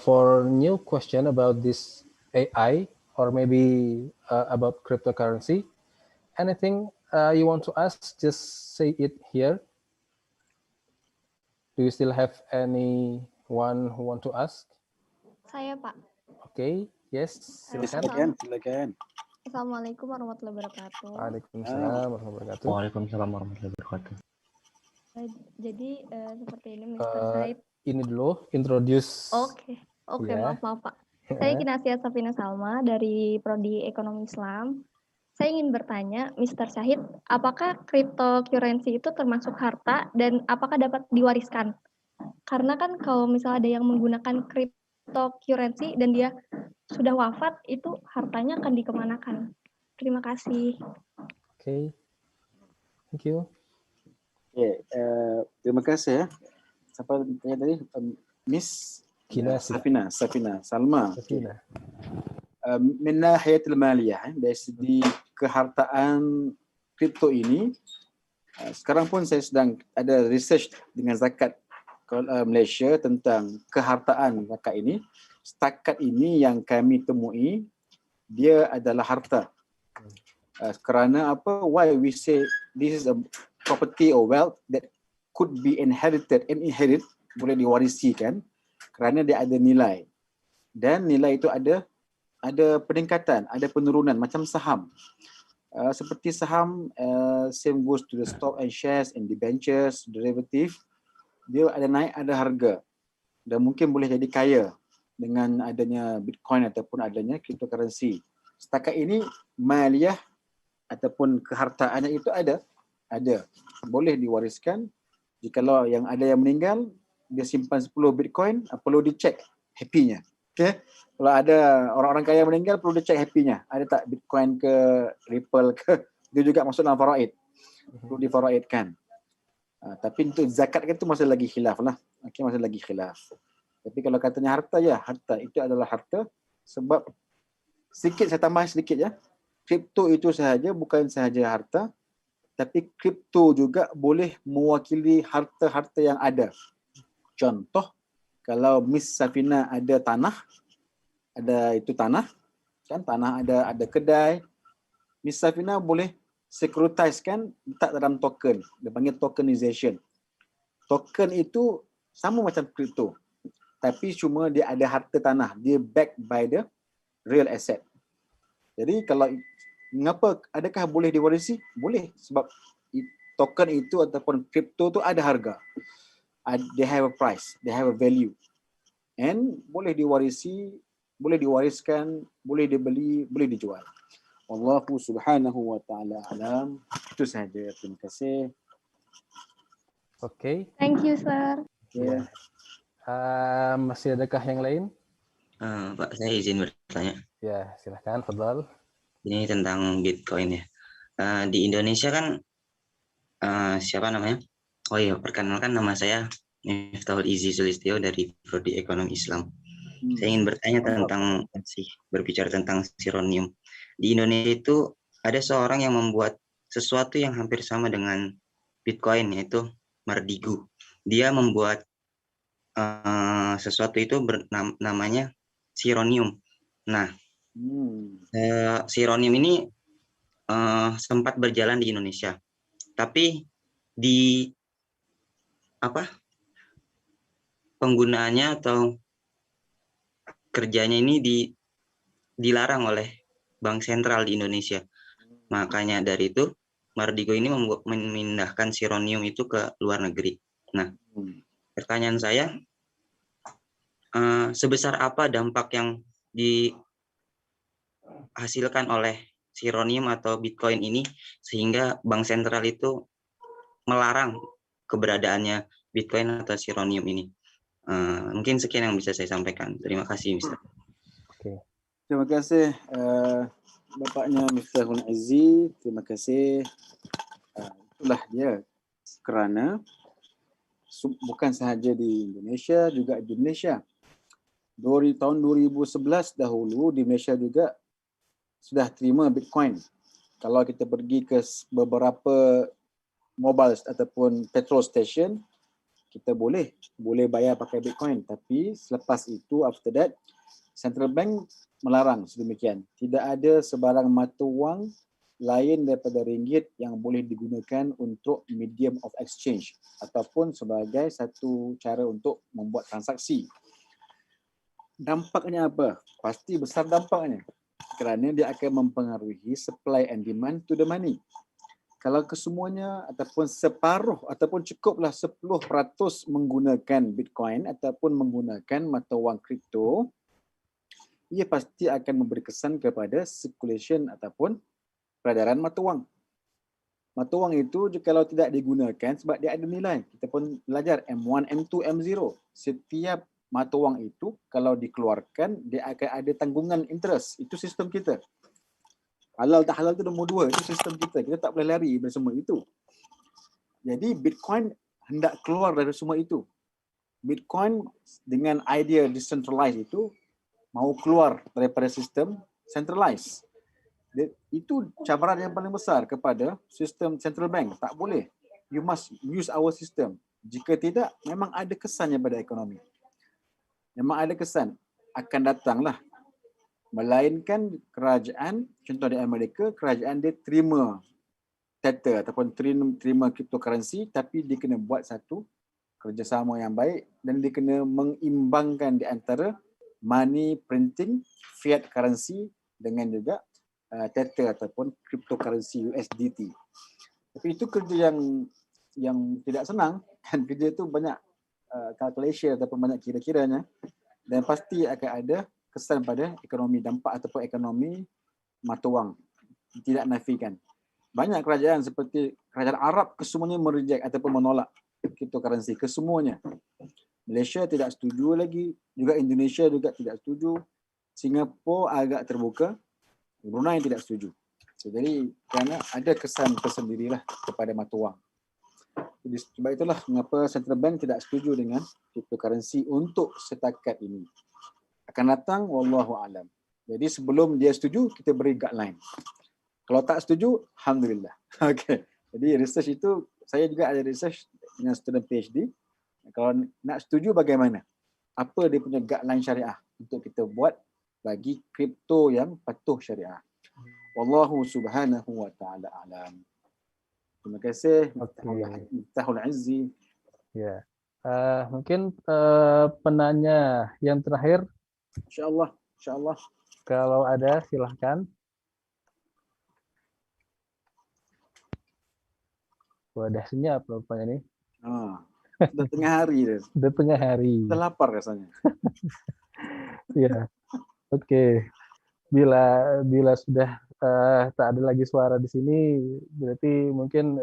for new question about this AI or maybe about cryptocurrency. Anything you want to ask, just say it here. Do you still have anyone who want to ask? Saya, Pak. Okay, yes, silakan. Silakan. Assalamualaikum warahmatullahi wabarakatuh. Waalaikumsalam warahmatullahi wabarakatuh. Waalaikumsalam warahmatullahi wabarakatuh. Jadi seperti ini, Mr. Said. Ini dulu, introduce. Oke, Ya. maaf Pak. Saya Kinasya Safina Salma dari Prodi Ekonomi Islam. Saya ingin bertanya, Mr. Shahid, apakah cryptocurrency itu termasuk harta dan apakah dapat diwariskan? Karena kan kalau misalnya ada yang menggunakan cryptocurrency dan dia sudah wafat, itu hartanya akan dikemanakan? Terima kasih. Okay. Thank you. Okay, terima kasih ya. Siapa tanya tadi? Miss Safina Salma. Safina. Min nahiyatil maliyah, dari segi kehartaan kripto ini, sekarang pun saya sedang ada research dengan zakat Malaysia tentang kehartaan zakat ini. Setakat ini yang kami temui, dia adalah harta. Kerana apa? Why we say this is a property or wealth that could be inherited and inherit, boleh diwarisikan kerana dia ada nilai. Dan nilai itu ada peningkatan, ada penurunan macam saham. Seperti saham, same goes to the stock and shares and debentures, derivative. Dia ada naik, ada harga. Dan mungkin boleh jadi kaya dengan adanya Bitcoin ataupun adanya cryptocurrency. Setakat ini maliyah ataupun kehartaannya itu ada. Boleh diwariskan. Jikalau yang ada yang meninggal, dia simpan 10 Bitcoin, perlu dicek happy-nya. Okay? Kalau ada orang-orang kaya meninggal, perlu dicek happy-nya. Ada tak Bitcoin ke Ripple ke? Dia juga masuk dalam faraid. Perlu difaraidkan. Tapi untuk zakat kan itu masih lagi khilaf lah. Okay, masih lagi khilaf. Tapi kalau katanya harta, ya harta itu adalah harta. Sebab sedikit saya tambah sedikit ya. Kripto itu sahaja bukan sahaja harta, tapi kripto juga boleh mewakili harta-harta yang ada. Contoh, kalau Miss Safina ada tanah, ada itu tanah, kan tanah ada kedai, Miss Safina boleh securitize kan, letak dalam token. Dia panggil tokenization. Token itu sama macam kripto, tapi cuma dia ada harta tanah, dia backed by the real asset. Jadi kalau mengapa, adakah boleh diwarisi? Boleh, sebab token itu ataupun kripto tu ada harga. They have a price, they have a value. And boleh diwarisi, boleh diwariskan, boleh dibeli, boleh dijual. Wallahu subhanahu wa ta'ala alam. Itu sahaja. Terima kasih. Okay. Thank you, sir. Ya. Masih adakah yang lain? Pak, saya izin bertanya. Ya, silahkan, Fadlal. Ini tentang Bitcoin ya. Di Indonesia kan siapa namanya? Oh iya, perkenalkan nama saya Miftahul Izi Sulistyo dari Prodi Ekonomi Islam. Saya ingin bertanya tentang berbicara tentang sironium. Di Indonesia itu ada seorang yang membuat sesuatu yang hampir sama dengan Bitcoin, yaitu Mardigu. Dia membuat sesuatu itu namanya sironium. Nah, sironium ini sempat berjalan di Indonesia, tapi di penggunaannya atau kerjanya ini dilarang oleh Bank Sentral di Indonesia. Makanya dari itu Mardigo ini memindahkan sironium itu ke luar negeri. Nah, pertanyaan saya, sebesar apa dampak yang dihasilkan oleh sironium atau Bitcoin ini sehingga bank sentral itu melarang keberadaannya Bitcoin atau sironium ini. Mungkin sekian yang bisa saya sampaikan. Terima kasih, Mr. Oke. Terima kasih Bapaknya Miftahul Azzi. Terima kasih. Itulah dia. Kerana bukan sahaja di Indonesia, juga di Malaysia. Dari tahun 2011 dahulu di Malaysia juga sudah terima Bitcoin. Kalau kita pergi ke beberapa mobile ataupun petrol station, kita boleh bayar pakai Bitcoin. Tapi selepas itu, after that, Central Bank melarang sedemikian. Tidak ada sebarang mata wang lain daripada ringgit yang boleh digunakan untuk medium of exchange ataupun sebagai satu cara untuk membuat transaksi. Dampaknya apa? Pasti besar dampaknya. Kerana dia akan mempengaruhi supply and demand to the money. Kalau kesemuanya ataupun separuh ataupun cukuplah 10% menggunakan Bitcoin ataupun menggunakan mata wang kripto, ia pasti akan memberi kesan kepada circulation ataupun peredaran mata wang. Mata wang itu kalau tidak digunakan sebab dia ada nilai. Kita pun belajar M1, M2, M0. Setiap mata wang itu kalau dikeluarkan dia akan ada tanggungan interest. Itu sistem kita. Halal tak halal itu nombor 2. Itu sistem kita. Kita tak boleh lari dari semua itu. Jadi Bitcoin hendak keluar dari semua itu. Bitcoin dengan idea decentralized itu mau keluar daripada sistem centralized. Itu cabaran yang paling besar kepada sistem central bank. Tak boleh. You must use our system. Jika tidak, memang ada kesannya pada ekonomi. Memang ada kesan. Akan datanglah. Melainkan kerajaan, contoh di Amerika, kerajaan dia terima tether ataupun terima cryptocurrency, tapi dia kena buat satu kerjasama yang baik dan dia kena mengimbangkan di antara money printing, fiat currency dengan juga tether ataupun cryptocurrency USDT. Tapi itu kerja yang tidak senang, kan kerja itu banyak calculation ataupun banyak kira-kiranya dan pasti akan ada kesan pada ekonomi, dampak ataupun ekonomi mata wang. Tidak nafikan. Banyak kerajaan seperti kerajaan Arab kesemuanya mereject ataupun menolak cryptocurrency, kesemuanya. Malaysia tidak setuju lagi, juga Indonesia juga tidak setuju. Singapura agak terbuka, Brunei tidak setuju. Jadi kerana ada kesan tersendirilah kepada mata wang. Jadi sebab itulah mengapa Central Bank tidak setuju dengan cryptocurrency untuk setakat ini. Akan datang, wallahu alam. Jadi sebelum dia setuju, kita beri guideline. Kalau tak setuju, alhamdulillah. Okay. Jadi research itu, saya juga ada research dengan student PhD. Kalau nak setuju bagaimana? Apa dia punya guideline syariah untuk kita buat bagi kripto yang patuh syariah. Wallahu subhanahu wa ta'ala alam. Terima kasih. Miftahul Azzi. Ya. Mungkin penanya yang terakhir. InsyaAllah. InsyaAllah. Kalau ada silahkan. Wadah senyap rupanya nih. Sudah tengah hari. Sudah tengah hari. Sudah lapar rasanya. Ya. Oke. Bila sudah tak ada lagi suara di sini, berarti mungkin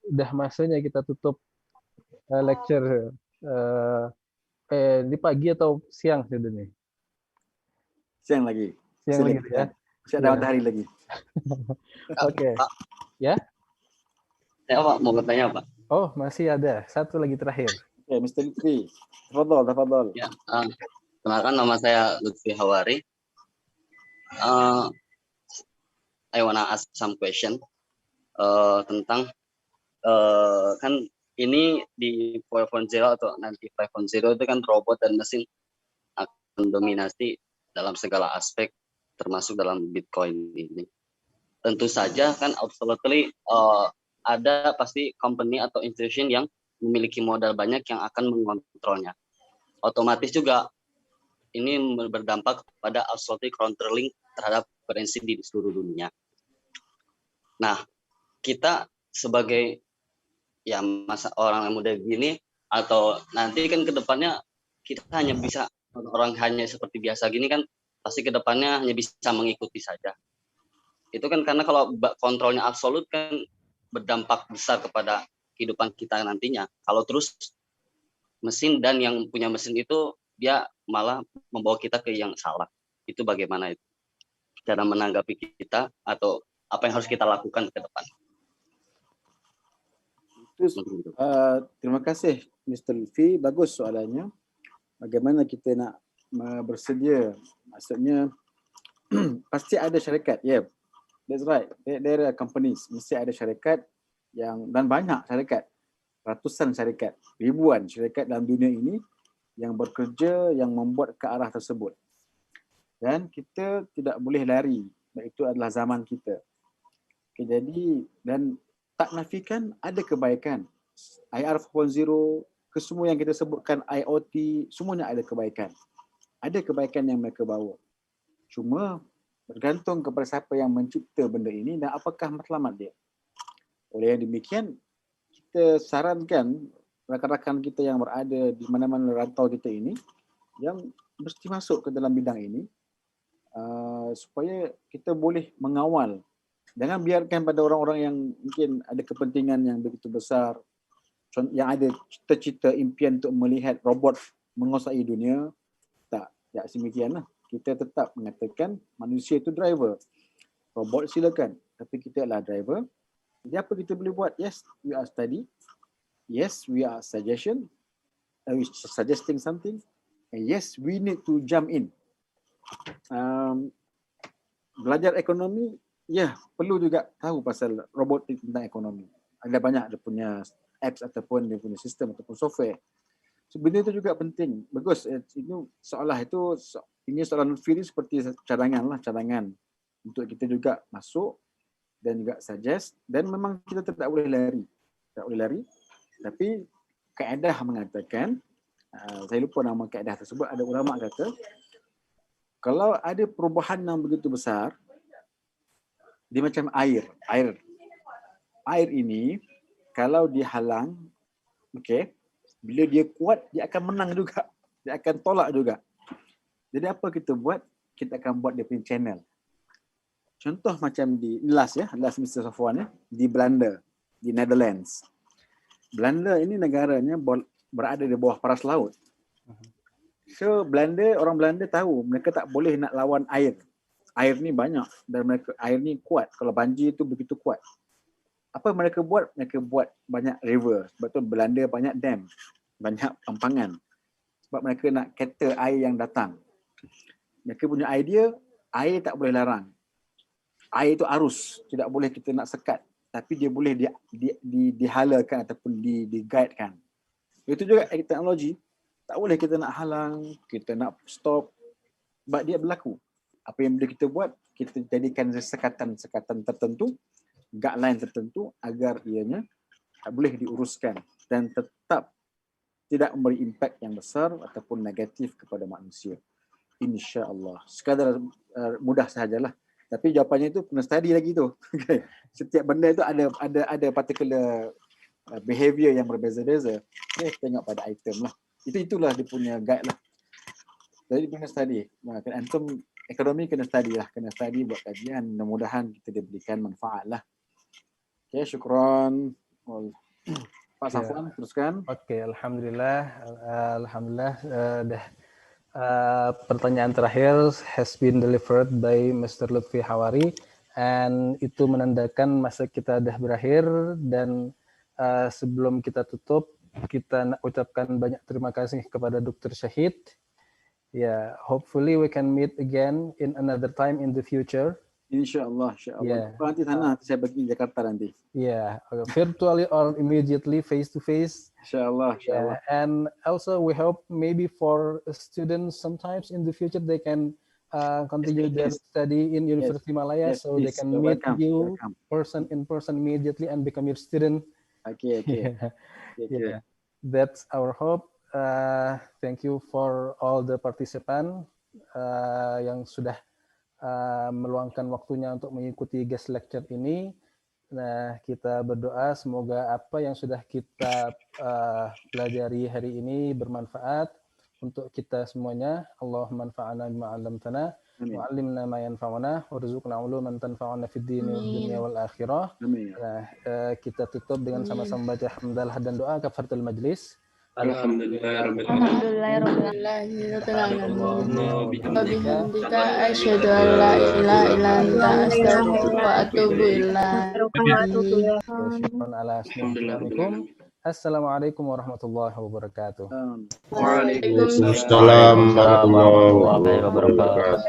udah masanya kita tutup lecture. Di pagi atau siang sudah nih? Siang lagi. Siang lagi ya. Masih ada matahari lagi. Oke. Ya. Saya Pak mau bertanya Pak. Oh masih ada satu lagi terakhir. Oke, Mr. Lutfi. Tafadhol. Ya. Kenalkan nama saya Lutfi Hawari. I wanna ask some question tentang kan ini di 4.0 atau nanti 5.0 itu kan robot dan mesin akan dominasi dalam segala aspek termasuk dalam Bitcoin ini. Tentu saja kan absolutely ada pasti company atau institution yang memiliki modal banyak yang akan mengontrolnya. Otomatis juga ini berdampak pada absolutely controlling terhadap currency di seluruh dunia. Nah, kita sebagai ya masa orang yang muda gini atau nanti kan ke depannya kita hanya bisa orang hanya seperti biasa gini kan pasti ke depannya hanya bisa mengikuti saja. Itu kan karena kalau kontrolnya absolut kan berdampak besar kepada kehidupan kita nantinya. Kalau terus mesin dan yang punya mesin itu dia malah membawa kita ke yang salah. Itu bagaimana itu cara menanggapi kita atau apa yang harus kita lakukan ke depan? Terima kasih Mr. Lutfi, bagus soalannya. Bagaimana kita nak bersedia? Maksudnya pasti ada syarikat, yeah, that's right. There are companies, mesti ada syarikat yang, dan banyak syarikat, ratusan syarikat, ribuan syarikat dalam dunia ini yang bekerja, yang membuat ke arah tersebut. Dan kita tidak boleh lari, itu adalah zaman kita. Okay, jadi, dan tak nafikan ada kebaikan. IR 4.0, ke semua yang kita sebutkan, IoT, semuanya ada kebaikan. Ada kebaikan yang mereka bawa. Cuma bergantung kepada siapa yang mencipta benda ini dan apakah matlamat dia. Oleh yang demikian, kita sarankan rakan-rakan kita yang berada di mana-mana rantau kita ini yang mesti masuk ke dalam bidang ini supaya kita boleh mengawal. Jangan biarkan pada orang-orang yang mungkin ada kepentingan yang begitu besar, yang ada cita-cita impian untuk melihat robot menguasai dunia. Tak semikianlah. Kita tetap mengatakan manusia itu driver. Robot silakan, tapi kita adalah driver. Jadi apa kita boleh buat? Yes, we are study. Yes, we are we suggesting something. And yes, we need to jump in. Belajar ekonomi, ya perlu juga tahu pasal robotik tentang ekonomi. Ada banyak dia punya apps ataupun dia punya sistem ataupun software. So, benda itu juga penting. Bagus. Itu seolah itu ini soalan Lutfi ini seperti cadangan untuk kita juga masuk dan juga suggest, dan memang kita tidak boleh lari. Tak boleh lari. Tapi kaedah mengatakan, saya lupa nama kaedah tersebut, ada ulama kata kalau ada perubahan yang begitu besar, dia macam air. Air ini kalau dihalang, okey, bila dia kuat, dia akan menang juga. Dia akan tolak juga. Jadi apa kita buat? Kita akan buat dia punya channel. Contoh macam di last Mr. Safwan di Belanda, di Netherlands. Belanda ini negaranya berada di bawah paras laut. So orang Belanda tahu mereka tak boleh nak lawan air. Air ni banyak dan air ni kuat. Kalau banjir itu begitu kuat. Apa mereka buat? Mereka buat banyak river. Sebab tu Belanda banyak dam, banyak empangan. Sebab mereka nak cater air yang datang. Mereka punya idea, air tak boleh larang. Air itu arus, tidak boleh kita nak sekat. Tapi dia boleh dihalakan ataupun di-guidekan. Itu juga teknologi. Tak boleh kita nak halang, kita nak stop. Sebab dia berlaku. Apa yang boleh kita buat, kita jadikan sekatan-sekatan tertentu, guideline tertentu agar ianya boleh diuruskan dan tetap tidak memberi impak yang besar ataupun negatif kepada manusia. InsyaAllah. Sekadar mudah sahajalah. Tapi jawapannya itu kena study lagi tu. Setiap benda itu ada particular behavior yang berbeza-beza. Tengok pada item lah. Itulah dia punya guide lah. Jadi kena study. Antum ekonomi kena study lah. Kena study buat kajian. Mudah-mudahan kita diberikan manfaat lah. Okay, syukran. Pak Safwan, teruskan. Oke, alhamdulillah. Pertanyaan terakhir has been delivered by Mr. Lutfi Hawari, and itu menandakan masa kita dah berakhir, dan sebelum kita tutup, kita nak ucapkan banyak terima kasih kepada Dr. Shahid. Yeah, hopefully we can meet again in another time in the future. InsyaAllah. Yeah. Nanti sana saya bagi Jakarta nanti. Yeah, virtually or immediately face to face. InsyaAllah. Yeah. And also we hope maybe for students sometimes in the future they can continue their study in Universiti Malaya, so they can meet you in person immediately and become your student. Okay. Yeah, that's our hope. Thank you for all the participant yang sudah meluangkan waktunya untuk mengikuti guest lecture ini. Nah, kita berdoa semoga apa yang sudah kita pelajari hari ini bermanfaat untuk kita semuanya. Allahumma anfa'na bima 'allamtana وعلمنا ما ينفعنا وارزقنا علوما تنفعنا في الدين والدنيا والآخرة. Nah, kita tutup dengan sama-sama baca hamdalah dan doa kafaratul majlis. Alhamdulillahirobbilalamin. Asyhadu an la ilaha illa anta astaghfiruka wa atubu ilaik. Assalamualaikum warahmatullahi wabarakatuh. Waalaikumsalam warahmatullahi wabarakatuh.